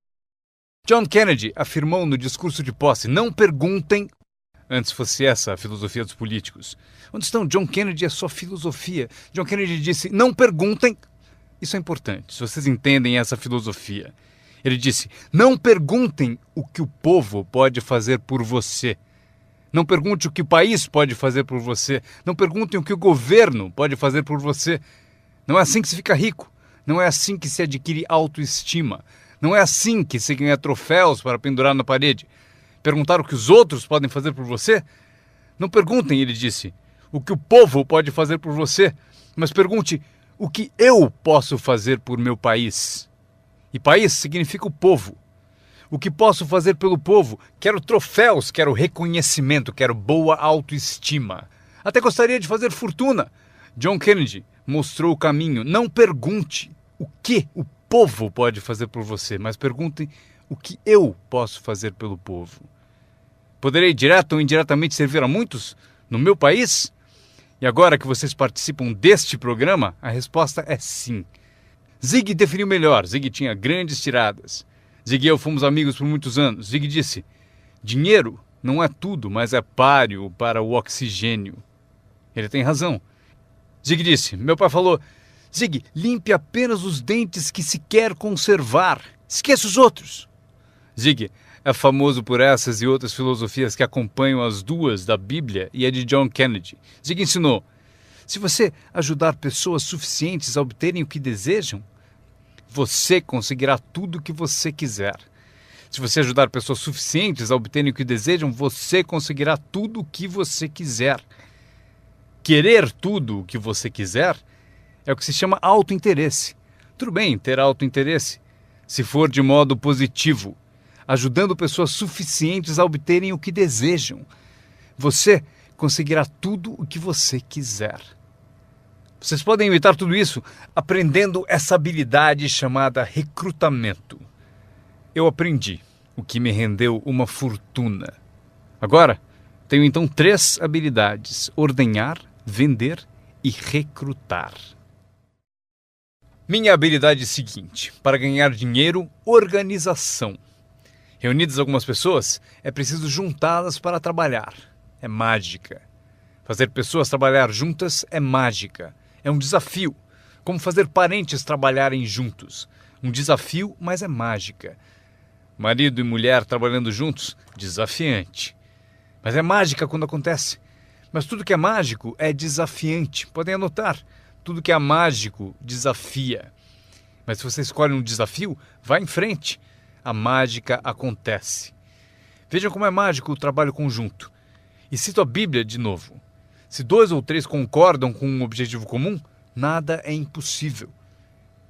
John Kennedy afirmou no discurso de posse: não perguntem. Antes fosse essa a filosofia dos políticos. Onde estão John Kennedy e a sua filosofia? John Kennedy disse: não perguntem. Isso é importante, se vocês entendem essa filosofia. Ele disse: não perguntem o que o povo pode fazer por você. Não pergunte o que o país pode fazer por você. Não perguntem o que o governo pode fazer por você. Não é assim que se fica rico. Não é assim que se adquire autoestima. Não é assim que se ganha troféus para pendurar na parede. Perguntar o que os outros podem fazer por você? Não perguntem, ele disse, o que o povo pode fazer por você, mas pergunte o que eu posso fazer por meu país. E país significa o povo. O que posso fazer pelo povo? Quero troféus, quero reconhecimento, quero boa autoestima. Até gostaria de fazer fortuna. John Kennedy mostrou o caminho. Não pergunte o que o povo pode fazer por você, mas pergunte o que eu posso fazer pelo povo. Poderei direto ou indiretamente servir a muitos no meu país? E agora que vocês participam deste programa, a resposta é sim. Zig definiu melhor. Zig tinha grandes tiradas. Zig e eu fomos amigos por muitos anos. Zig disse: dinheiro não é tudo, mas é páreo para o oxigênio. Ele tem razão. Zig disse: meu pai falou: Zig, limpe apenas os dentes que se quer conservar. Esqueça os outros. Zig é famoso por essas e outras filosofias que acompanham as duas da Bíblia e a de John Kennedy. Zig ensinou: se você ajudar pessoas suficientes a obterem o que desejam, você conseguirá tudo o que você quiser. Se você ajudar pessoas suficientes a obterem o que desejam, você conseguirá tudo o que você quiser. Querer tudo o que você quiser é o que se chama autointeresse. Tudo bem ter autointeresse, se for de modo positivo, ajudando pessoas suficientes a obterem o que desejam. Você conseguirá tudo o que você quiser. Vocês podem imitar tudo isso aprendendo essa habilidade chamada recrutamento. Eu aprendi, o que me rendeu uma fortuna. Agora, tenho então 3 habilidades: ordenhar, vender e recrutar. Minha habilidade é a seguinte: para ganhar dinheiro, organização. Reunidas algumas pessoas, é preciso juntá-las para trabalhar. É mágica. Fazer pessoas trabalhar juntas é mágica. É um desafio. Como fazer parentes trabalharem juntos. Um desafio, mas é mágica. Marido e mulher trabalhando juntos, desafiante. Mas é mágica quando acontece. Mas tudo que é mágico é desafiante. Podem anotar. Tudo que é mágico desafia. Mas se você escolhe um desafio, vá em frente. A mágica acontece. Vejam como é mágico o trabalho conjunto. E cito a Bíblia de novo. Se 2 ou 3 concordam com um objetivo comum, nada é impossível.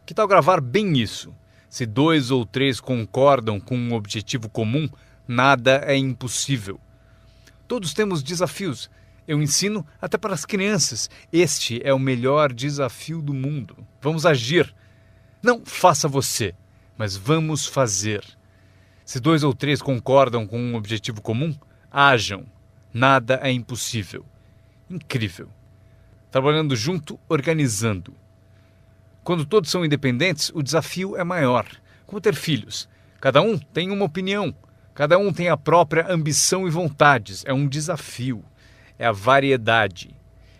Que tal gravar bem isso? Se 2 ou 3 concordam com um objetivo comum, nada é impossível. Todos temos desafios. Eu ensino até para as crianças. Este é o melhor desafio do mundo. Vamos agir. Não faça você, mas vamos fazer. Se 2 ou 3 concordam com um objetivo comum, hajam. Nada é impossível. Incrível. Trabalhando junto, organizando. Quando todos são independentes, o desafio é maior. Como ter filhos. Cada um tem uma opinião. Cada um tem a própria ambição e vontades. É um desafio. É a variedade.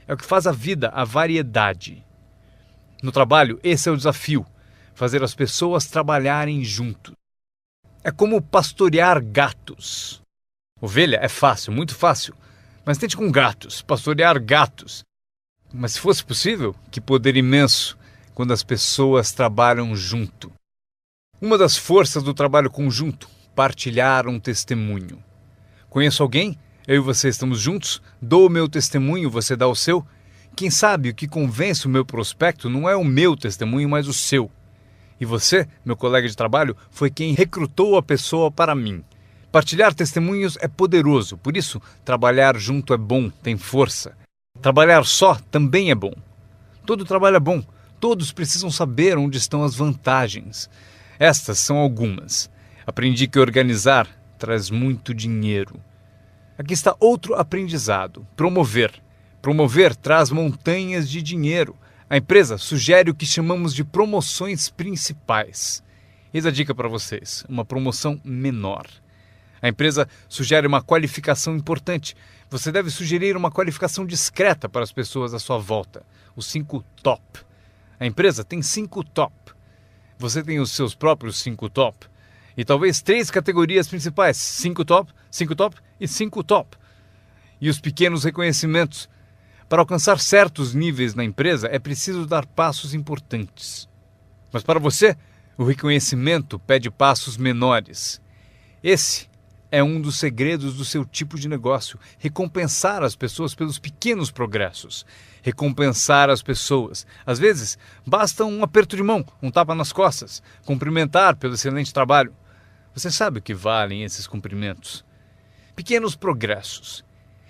É o que faz a vida, a variedade. No trabalho, esse é o desafio. Fazer as pessoas trabalharem juntos. É como pastorear gatos. Ovelha é fácil, muito fácil. Mas tente com gatos, pastorear gatos. Mas se fosse possível, que poder imenso quando as pessoas trabalham junto. Uma das forças do trabalho conjunto, partilhar um testemunho. Conheço alguém? Eu e você estamos juntos? Dou o meu testemunho, você dá o seu? Quem sabe o que convence o meu prospecto não é o meu testemunho, mas o seu. E você, meu colega de trabalho, foi quem recrutou a pessoa para mim. Partilhar testemunhos é poderoso, por isso trabalhar junto é bom, tem força. Trabalhar só também é bom. Todo trabalho é bom, todos precisam saber onde estão as vantagens. Estas são algumas. Aprendi que organizar traz muito dinheiro. Aqui está outro aprendizado, promover. Promover traz montanhas de dinheiro. A empresa sugere o que chamamos de promoções principais. Eis a dica para vocês, uma promoção menor. A empresa sugere uma qualificação importante. Você deve sugerir uma qualificação discreta para as pessoas à sua volta. Os 5 top. A empresa tem 5 top. Você tem os seus próprios 5 top. E talvez 3 categorias principais. 5 top, 5 top e 5 top. E os pequenos reconhecimentos. Para alcançar certos níveis na empresa, é preciso dar passos importantes. Mas para você, o reconhecimento pede passos menores. Esse é um dos segredos do seu tipo de negócio. Recompensar as pessoas pelos pequenos progressos. Recompensar as pessoas. Às vezes, basta um aperto de mão, um tapa nas costas. Cumprimentar pelo excelente trabalho. Você sabe o que valem esses cumprimentos. Pequenos progressos.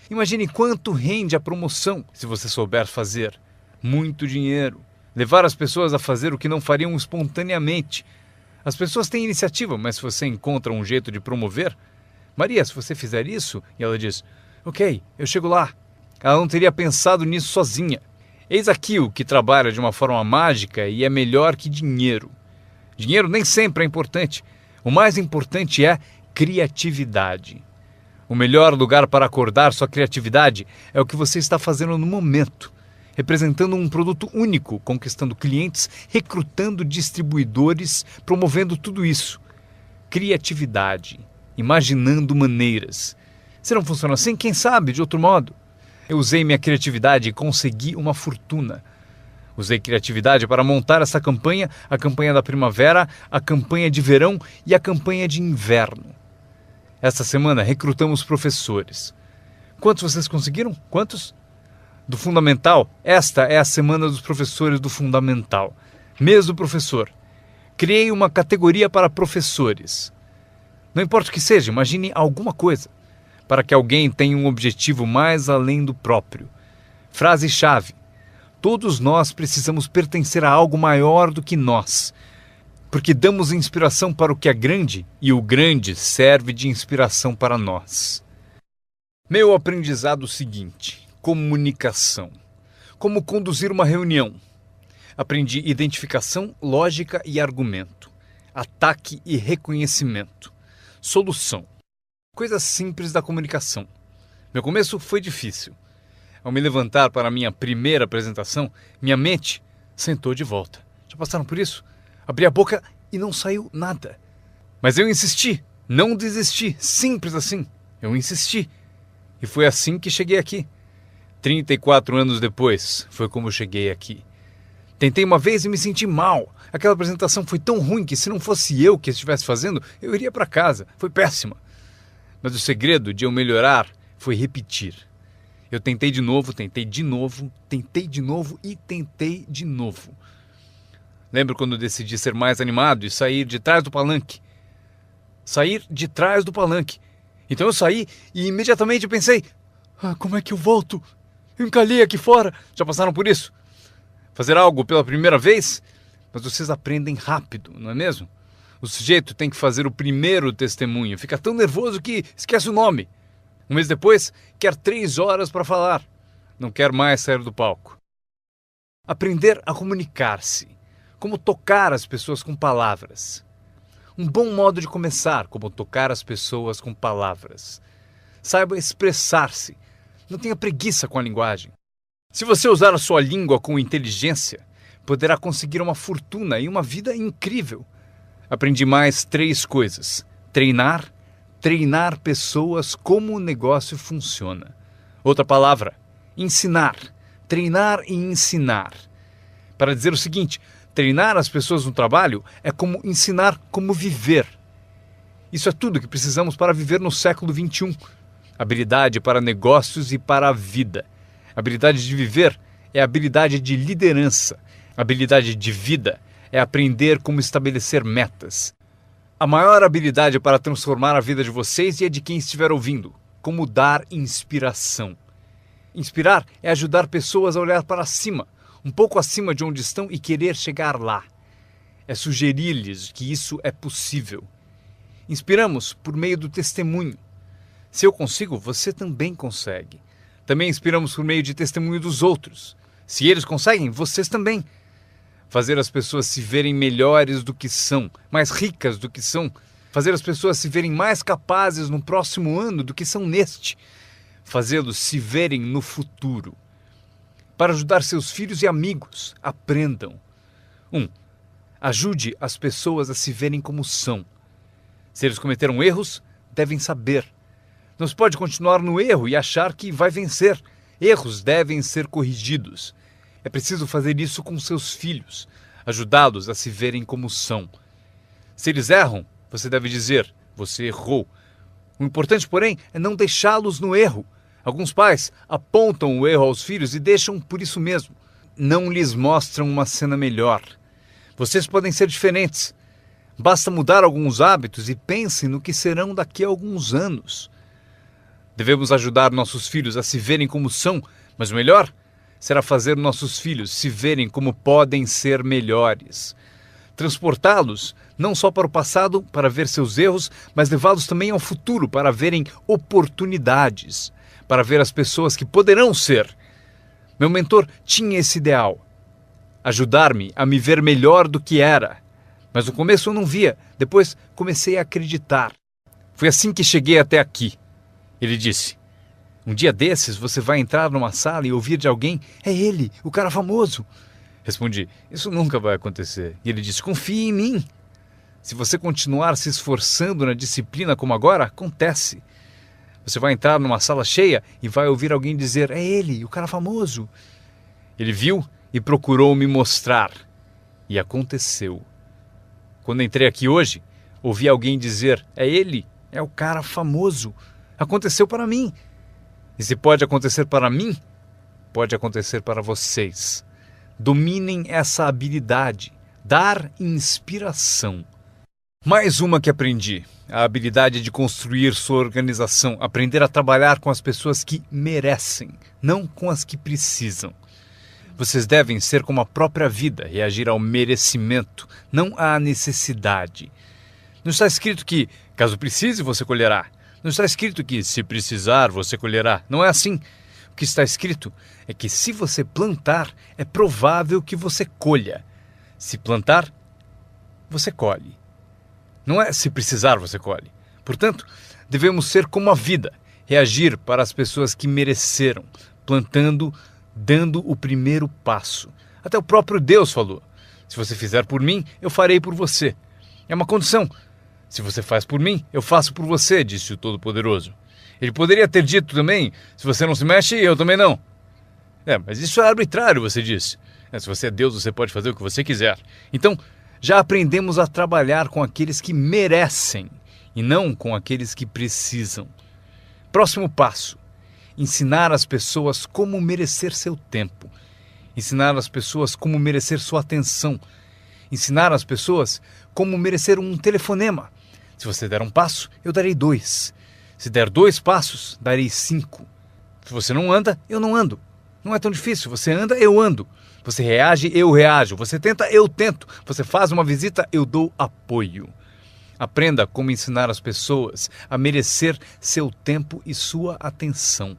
Imagine quanto rende a promoção se você souber fazer. Muito dinheiro. Levar as pessoas a fazer o que não fariam espontaneamente. As pessoas têm iniciativa, mas se você encontra um jeito de promover... Maria, se você fizer isso... E ela diz, ok, eu chego lá. Ela não teria pensado nisso sozinha. Eis aqui o que trabalha de uma forma mágica e é melhor que dinheiro. Dinheiro nem sempre é importante. O mais importante é criatividade. O melhor lugar para acordar sua criatividade é o que você está fazendo no momento. Representando um produto único, conquistando clientes, recrutando distribuidores, promovendo tudo isso. Criatividade. Imaginando maneiras. Se não funciona assim, quem sabe de outro modo? Eu usei minha criatividade e consegui uma fortuna. Usei criatividade para montar essa campanha, a campanha da primavera, a campanha de verão e a campanha de inverno. Esta semana recrutamos professores. Quantos vocês conseguiram? Quantos? Do Fundamental, esta é a semana dos professores do Fundamental. Mês do professor. Criei uma categoria para professores. Não importa o que seja, imagine alguma coisa. Para que alguém tenha um objetivo mais além do próprio. Frase-chave. Todos nós precisamos pertencer a algo maior do que nós. Porque damos inspiração para o que é grande e o grande serve de inspiração para nós. Meu aprendizado seguinte. Comunicação. Como conduzir uma reunião. Aprendi identificação, lógica e argumento. Ataque e reconhecimento. Solução. Coisas simples da comunicação. Meu começo foi difícil. Ao me levantar para a minha primeira apresentação, minha mente Sentou de volta. Já passaram por isso? Abri a boca e não saiu nada. Mas eu insisti, não desisti, simples assim. Eu insisti. E foi assim que cheguei aqui. 34 anos depois, foi como eu cheguei aqui. Tentei uma vez e me senti mal. Aquela apresentação foi tão ruim que se não fosse eu que estivesse fazendo, eu iria para casa. Foi péssima. Mas o segredo de eu melhorar foi repetir. Eu tentei de novo, tentei de novo, tentei de novo e tentei de novo. Lembro quando decidi ser mais animado e sair de trás do palanque. Sair de trás do palanque. Então eu saí e imediatamente pensei, como é que eu volto? Eu encalhei aqui fora. Já passaram por isso? Fazer algo pela primeira vez? Mas vocês aprendem rápido, não é mesmo? O sujeito tem que fazer o primeiro testemunho. Fica tão nervoso que esquece o nome. Um mês depois, quer 3 horas para falar. Não quer mais sair do palco. Aprender a comunicar-se. Como tocar as pessoas com palavras. Um bom modo de começar, como tocar as pessoas com palavras. Saiba expressar-se. Não tenha preguiça com a linguagem. Se você usar a sua língua com inteligência, poderá conseguir uma fortuna e uma vida incrível. Aprendi mais 3 coisas. Treinar pessoas como o negócio funciona. Outra palavra, ensinar. Treinar e ensinar. Para dizer o seguinte, treinar as pessoas no trabalho é como ensinar como viver. Isso é tudo que precisamos para viver no século XXI. Habilidade para negócios e para a vida. Habilidade de viver é habilidade de liderança. Habilidade de vida é aprender como estabelecer metas. A maior habilidade para transformar a vida de vocês e a de quem estiver ouvindo. Como dar inspiração. Inspirar é ajudar pessoas a olhar para cima, um pouco acima de onde estão e querer chegar lá. É sugerir-lhes que isso é possível. Inspiramos por meio do testemunho. Se eu consigo, você também consegue. Também inspiramos por meio de testemunho dos outros. Se eles conseguem, vocês também. Fazer as pessoas se verem melhores do que são, mais ricas do que são. Fazer as pessoas se verem mais capazes no próximo ano do que são neste. Fazê-los se verem no futuro. Para ajudar seus filhos e amigos, aprendam. 1. Ajude as pessoas a se verem como são. Se eles cometeram erros, devem saber. Não se pode continuar no erro e achar que vai vencer. Erros devem ser corrigidos. É preciso fazer isso com seus filhos, ajudá-los a se verem como são. Se eles erram, você deve dizer, você errou. O importante, porém, é não deixá-los no erro. Alguns pais apontam o erro aos filhos e deixam por isso mesmo. Não lhes mostram uma cena melhor. Vocês podem ser diferentes. Basta mudar alguns hábitos e pensem no que serão daqui a alguns anos. Devemos ajudar nossos filhos a se verem como são, mas o melhor será fazer nossos filhos se verem como podem ser melhores. Transportá-los não só para o passado para ver seus erros, mas levá-los também ao futuro para verem oportunidades, para ver as pessoas que poderão ser. Meu mentor tinha esse ideal, ajudar-me a me ver melhor do que era. Mas no começo eu não via, depois comecei a acreditar. Foi assim que cheguei até aqui. Ele disse, um dia desses você vai entrar numa sala e ouvir de alguém, é ele, o cara famoso. Respondi, isso nunca vai acontecer. E ele disse, confie em mim. Se você continuar se esforçando na disciplina como agora, acontece. Você vai entrar numa sala cheia e vai ouvir alguém dizer, é ele, o cara famoso. Ele viu e procurou me mostrar. E aconteceu. Quando entrei aqui hoje, ouvi alguém dizer, é ele, é o cara famoso. Aconteceu para mim. E se pode acontecer para mim, pode acontecer para vocês. Dominem essa habilidade, dar inspiração. Mais uma que aprendi, a habilidade de construir sua organização, aprender a trabalhar com as pessoas que merecem, não com as que precisam. Vocês devem ser como a própria vida, reagir ao merecimento, não à necessidade. Não está escrito que, caso precise, você colherá. Não está escrito que, se precisar, você colherá. Não é assim. O que está escrito é que, se você plantar, é provável que você colha. Se plantar, você colhe. Não é se precisar, você colhe. Portanto, devemos ser como a vida, reagir para as pessoas que mereceram, plantando, dando o primeiro passo, Até o próprio Deus falou: se você fizer por mim, eu farei por você. É uma condição. Se você faz por mim, eu faço por você, disse o Todo-Poderoso. Ele poderia ter dito também: se você não se mexe, eu também não. Mas isso é arbitrário, você disse. Se você é Deus, você pode fazer o que você quiser. Então, já aprendemos a trabalhar com aqueles que merecem e não com aqueles que precisam. Próximo passo: ensinar as pessoas como merecer seu tempo. Ensinar as pessoas como merecer sua atenção. Ensinar as pessoas como merecer um telefonema. Se você der um passo, eu darei 2. Se der 2 passos, darei 5. Se você não anda, eu não ando. Não é tão difícil. Você anda, eu ando. Você reage, eu reajo. Você tenta, eu tento. Você faz uma visita, eu dou apoio. Aprenda como ensinar as pessoas a merecer seu tempo e sua atenção.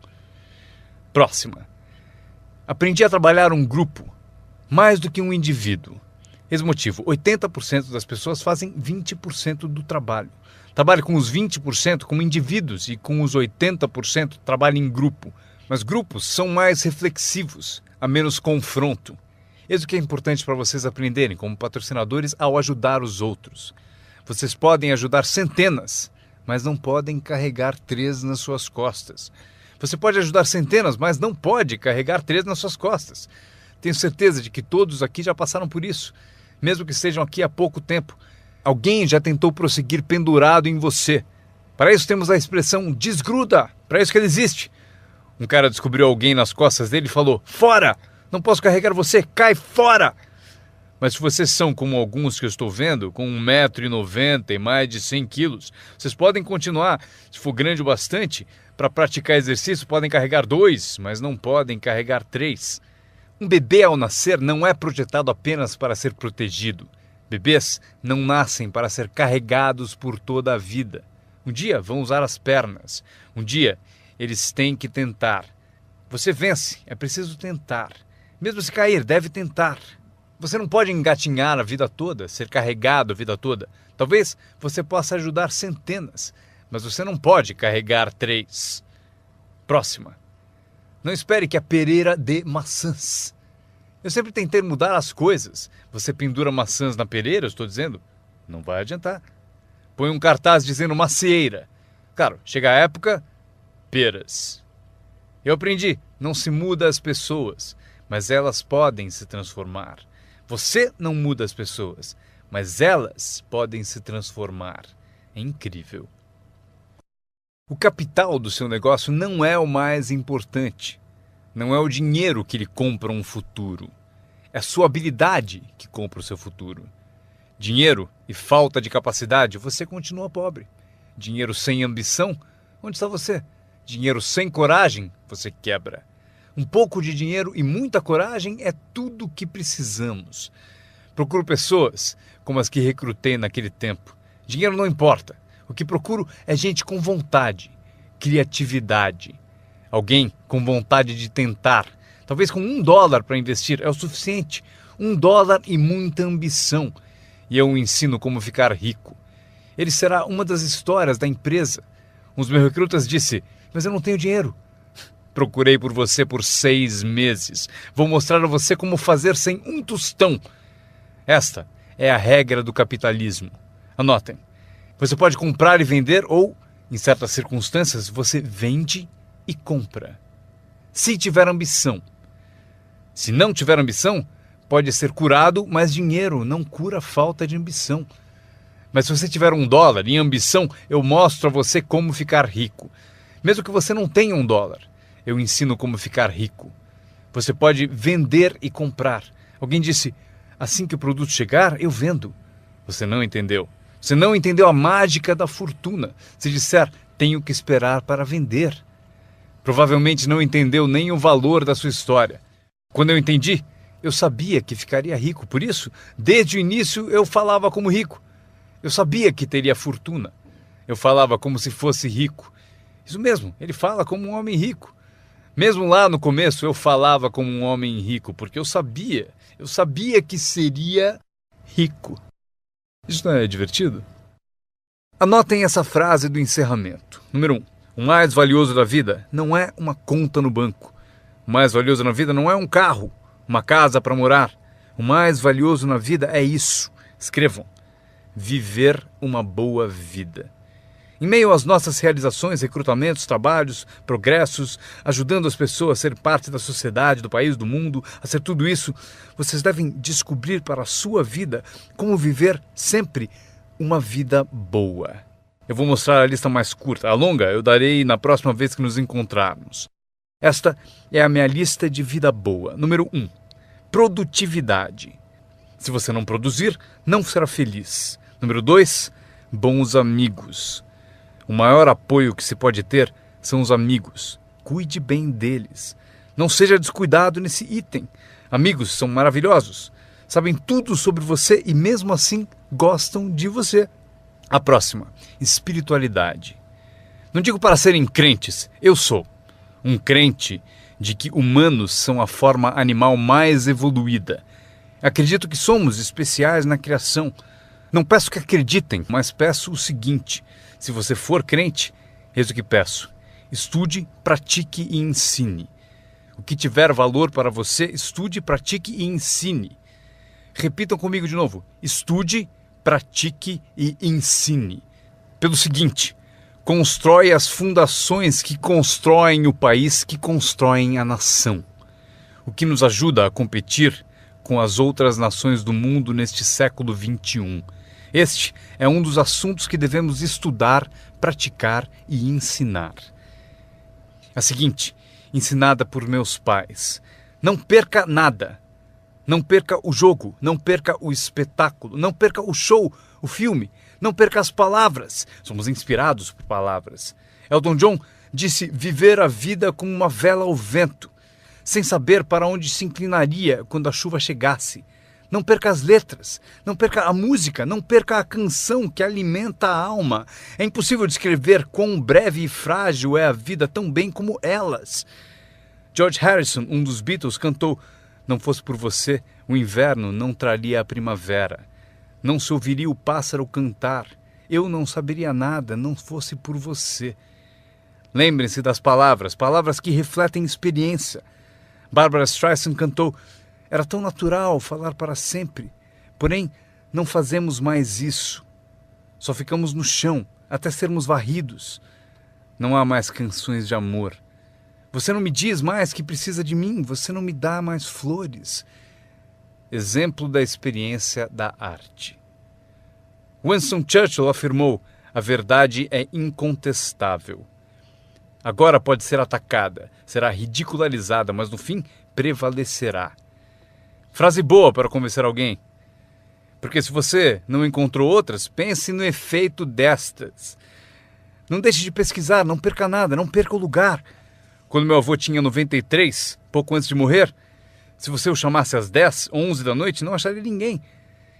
Próxima. Aprendi a trabalhar um grupo, mais do que um indivíduo. Esse motivo: 80% das pessoas fazem 20% do trabalho. Trabalhe com os 20% como indivíduos e com os 80% trabalhe em grupo. Mas grupos são mais reflexivos, há menos confronto. Eis o que é importante para vocês aprenderem como patrocinadores ao ajudar os outros. Vocês podem ajudar centenas, mas não podem carregar 3 nas suas costas. Você pode ajudar centenas, mas não pode carregar 3 nas suas costas. Tenho certeza de que todos aqui já passaram por isso. Mesmo que estejam aqui há pouco tempo, alguém já tentou prosseguir pendurado em você. Para isso temos a expressão desgruda, para isso que ele existe. Um cara descobriu alguém nas costas dele e falou: fora! Não posso carregar você, cai fora! Mas se vocês são como alguns que eu estou vendo, com 1,90 m e mais de 100 quilos, vocês podem continuar, se for grande o bastante, para praticar exercício podem carregar 2, mas não podem carregar 3. Um bebê ao nascer não é projetado apenas para ser protegido. Bebês não nascem para ser carregados por toda a vida. Um dia vão usar as pernas. Um dia eles têm que tentar. Você vence, é preciso tentar. Mesmo se cair, deve tentar. Você não pode engatinhar a vida toda, ser carregado a vida toda. Talvez você possa ajudar centenas, mas você não pode carregar 3. Próxima. Não espere que a pereira dê maçãs. Eu sempre tentei mudar as coisas. Você pendura maçãs na pereira, eu estou dizendo? Não vai adiantar. Põe um cartaz dizendo macieira. Claro, chega a época, peras. Eu aprendi, não se muda as pessoas, mas elas podem se transformar. Você não muda as pessoas, mas elas podem se transformar. É incrível. O capital do seu negócio não é o mais importante. Não é o dinheiro que lhe compra um futuro. É a sua habilidade que compra o seu futuro. Dinheiro e falta de capacidade, você continua pobre. Dinheiro sem ambição, onde está você? Dinheiro sem coragem, você quebra. Um pouco de dinheiro e muita coragem é tudo o que precisamos. Procuro pessoas como as que recrutei naquele tempo. Dinheiro não importa. O que procuro é gente com vontade, criatividade. Alguém com vontade de tentar. Talvez com $1 para investir é o suficiente. $1 e muita ambição. E eu o ensino como ficar rico. Ele será uma das histórias da empresa. Um dos meus recrutas disse: mas eu não tenho dinheiro. Procurei por você por 6 meses. Vou mostrar a você como fazer sem um tostão. Esta é a regra do capitalismo. Anotem. Você pode comprar e vender ou, em certas circunstâncias, você vende e compra. Se tiver ambição. Se não tiver ambição, pode ser curado, mas dinheiro não cura a falta de ambição. Mas se você tiver $1 em ambição, eu mostro a você como ficar rico. Mesmo que você não tenha $1, eu ensino como ficar rico. Você pode vender e comprar. Alguém disse: assim que o produto chegar, eu vendo. Você não entendeu. Você não entendeu a mágica da fortuna. Se disser: tenho que esperar para vender. Provavelmente não entendeu nem o valor da sua história. Quando eu entendi, eu sabia que ficaria rico. Por isso, desde o início, eu falava como rico. Eu sabia que teria fortuna. Eu falava como se fosse rico. Isso mesmo, ele fala como um homem rico. Mesmo lá no começo, eu falava como um homem rico, porque eu sabia que seria rico. Isso não é divertido? Anotem essa frase do encerramento. Número 1. O mais valioso da vida não é uma conta no banco. O mais valioso na vida não é um carro uma casa para morar. O mais valioso na vida é isso. Escrevam: viver uma boa vida. Em meio às nossas realizações, recrutamentos, trabalhos, progressos, ajudando as pessoas a ser parte da sociedade, do país, do mundo, a ser tudo isso, vocês devem descobrir para a sua vida como viver sempre uma vida boa. Eu vou mostrar a lista mais curta. A longa eu darei na próxima vez que nos encontrarmos. Esta é a minha lista de vida boa. Número 1. Produtividade. Se você não produzir, não será feliz. Número 2. Bons amigos. O maior apoio que se pode ter são os amigos. Cuide bem deles. Não seja descuidado nesse item. Amigos são maravilhosos. Sabem tudo sobre você e mesmo assim gostam de você. A próxima, espiritualidade. Não digo para serem crentes, eu sou um crente de que humanos são a forma animal mais evoluída. Acredito que somos especiais na criação. Não peço que acreditem, mas peço o seguinte: se você for crente, eis o que peço: estude, pratique e ensine. O que tiver valor para você, estude, pratique e ensine. Repitam comigo de novo: estude, pratique e ensine. Pelo seguinte: constrói as fundações que constroem o país, que constroem a nação. O que nos ajuda a competir com as outras nações do mundo neste século XXI. Este é um dos assuntos que devemos estudar, praticar e ensinar. A seguinte, ensinada por meus pais: não perca nada. Não perca o jogo, não perca o espetáculo, não perca o show, o filme, não perca as palavras. Somos inspirados por palavras. Elton John disse viver a vida como uma vela ao vento, sem saber para onde se inclinaria quando a chuva chegasse. Não perca as letras, não perca a música, não perca a canção que alimenta a alma. É impossível descrever quão breve e frágil é a vida tão bem como elas. George Harrison, um dos Beatles, cantou: não fosse por você, o inverno não traria a primavera. Não se ouviria o pássaro cantar. Eu não saberia nada, não fosse por você. Lembrem-se das palavras, palavras que refletem experiência. Barbra Streisand cantou: era tão natural falar para sempre. Porém, não fazemos mais isso. Só ficamos no chão, até sermos varridos. Não há mais canções de amor. Você não me diz mais que precisa de mim, você não me dá mais flores. Exemplo da experiência da arte. Winston Churchill afirmou: a verdade é incontestável. Agora pode ser atacada, será ridicularizada, mas no fim prevalecerá. Frase boa para convencer alguém. Porque se você não encontrou outras, pense no efeito destas. Não deixe de pesquisar, não perca nada, não perca o lugar. Quando meu avô tinha 93, pouco antes de morrer, se você o chamasse às 10, 11 da noite, não acharia ninguém.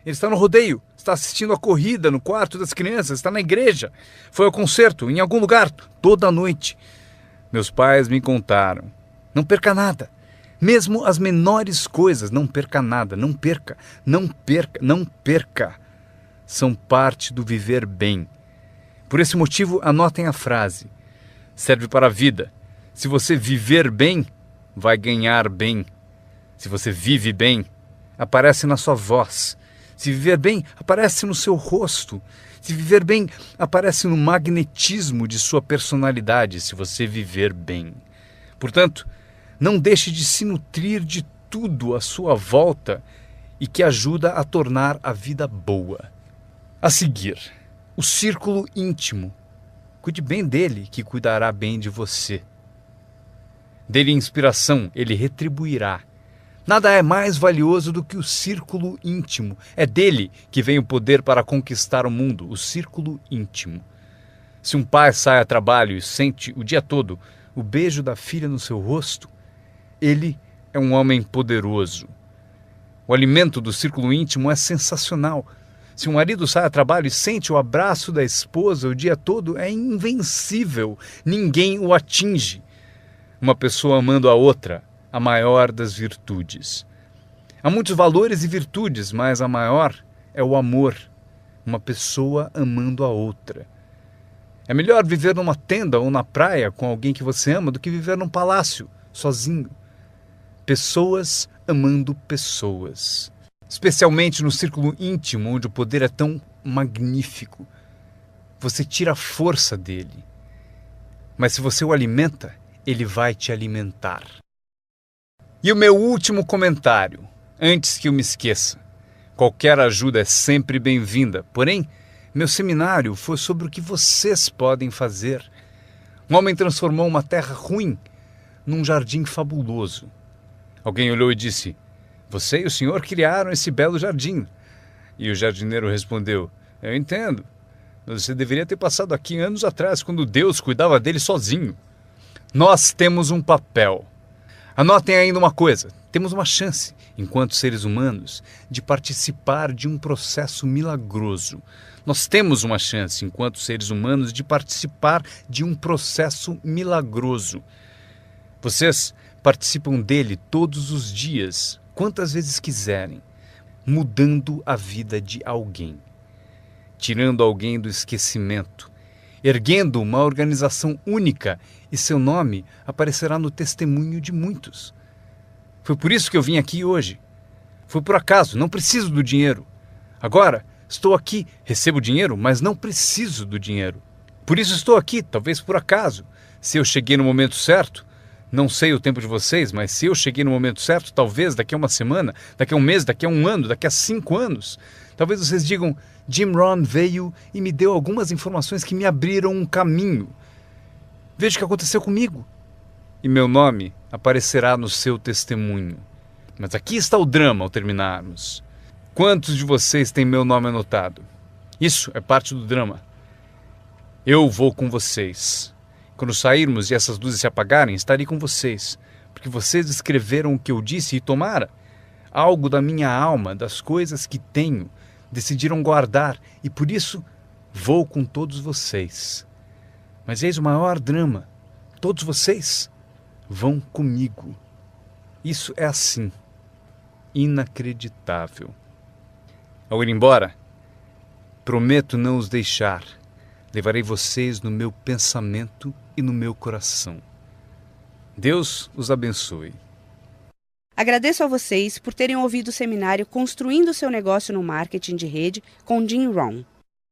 Ele está no rodeio, está assistindo a corrida no quarto das crianças, está na igreja, foi ao concerto, em algum lugar, toda a noite. Meus pais me contaram: não perca nada. Mesmo as menores coisas, não perca nada, não perca, não perca, não perca. São parte do viver bem. Por esse motivo, anotem a frase. Serve para a vida. Se você viver bem, vai ganhar bem. Se você vive bem, aparece na sua voz. Se viver bem, aparece no seu rosto. Se viver bem, aparece no magnetismo de sua personalidade, se você viver bem. Portanto, não deixe de se nutrir de tudo à sua volta e que ajuda a tornar a vida boa. A seguir, o círculo íntimo. Cuide bem dele, que cuidará bem de você. Dê-lhe inspiração, ele retribuirá. Nada é mais valioso do que o círculo íntimo. É dele que vem o poder para conquistar o mundo, o círculo íntimo. Se um pai sai a trabalho e sente o dia todo o beijo da filha no seu rosto, ele é um homem poderoso. O alimento do círculo íntimo é sensacional. Se um marido sai a trabalho e sente o abraço da esposa o dia todo, é invencível. Ninguém o atinge. Uma pessoa amando a outra, a maior das virtudes. Há muitos valores e virtudes, mas a maior é o amor. Uma pessoa amando a outra. É melhor viver numa tenda ou na praia com alguém que você ama do que viver num palácio, sozinho. Pessoas amando pessoas. Especialmente no círculo íntimo, onde o poder é tão magnífico. Você tira a força dele. Mas se você o alimenta, ele vai te alimentar. E o meu último comentário, antes que eu me esqueça. Qualquer ajuda é sempre bem-vinda, porém, meu seminário foi sobre o que vocês podem fazer. Um homem transformou uma terra ruim num jardim fabuloso. Alguém olhou e disse: "Você e o senhor criaram esse belo jardim." E o jardineiro respondeu: "Eu entendo, mas você deveria ter passado aqui anos atrás, quando Deus cuidava dele sozinho." Nós temos um papel. Anotem ainda uma coisa: temos uma chance, enquanto seres humanos, de participar de um processo milagroso. Nós temos uma chance, enquanto seres humanos, de participar de um processo milagroso. Vocês participam dele todos os dias, quantas vezes quiserem, mudando a vida de alguém, tirando alguém do esquecimento, erguendo uma organização única, e seu nome aparecerá no testemunho de muitos. Foi por isso que eu vim aqui hoje. Foi por acaso, não preciso do dinheiro. Agora, estou aqui, recebo dinheiro, mas não preciso do dinheiro. Por isso estou aqui, talvez por acaso. Se eu cheguei no momento certo, não sei o tempo de vocês, mas se eu cheguei no momento certo, talvez daqui a uma semana, daqui a um mês, daqui a um ano, daqui a 5 anos, talvez vocês digam: Jim Rohn veio e me deu algumas informações que me abriram um caminho. Veja o que aconteceu comigo. E meu nome aparecerá no seu testemunho. Mas aqui está o drama ao terminarmos. Quantos de vocês têm meu nome anotado? Isso é parte do drama. Eu vou com vocês. Quando sairmos e essas luzes se apagarem, estarei com vocês. Porque vocês escreveram o que eu disse e tomara algo da minha alma, das coisas que tenho, decidiram guardar, e por isso vou com todos vocês. Mas eis o maior drama: todos vocês vão comigo. Isso é assim, inacreditável. Ao ir embora, prometo não os deixar. Levarei vocês no meu pensamento e no meu coração. Deus os abençoe. Agradeço a vocês por terem ouvido o seminário Construindo seu Negócio no Marketing de Rede com Jim Rohn.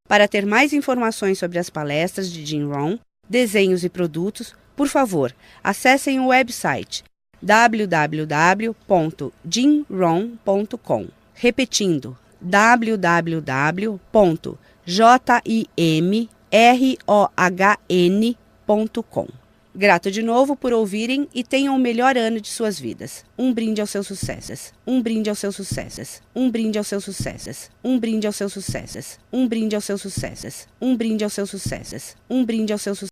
Para ter mais informações sobre as palestras de Jim Rohn, desenhos e produtos, por favor, acessem o website www.jimrohn.com. Repetindo, www.jimrohn.com. Grato de novo por ouvirem e tenham o melhor ano de suas vidas. Um brinde aos seus sucessos. Um brinde aos seus sucessos. Um brinde aos seus sucessos. Um brinde aos seus sucessos. Um brinde aos seus sucessos. Um brinde aos seus sucessos. Um brinde aos seus sucessos.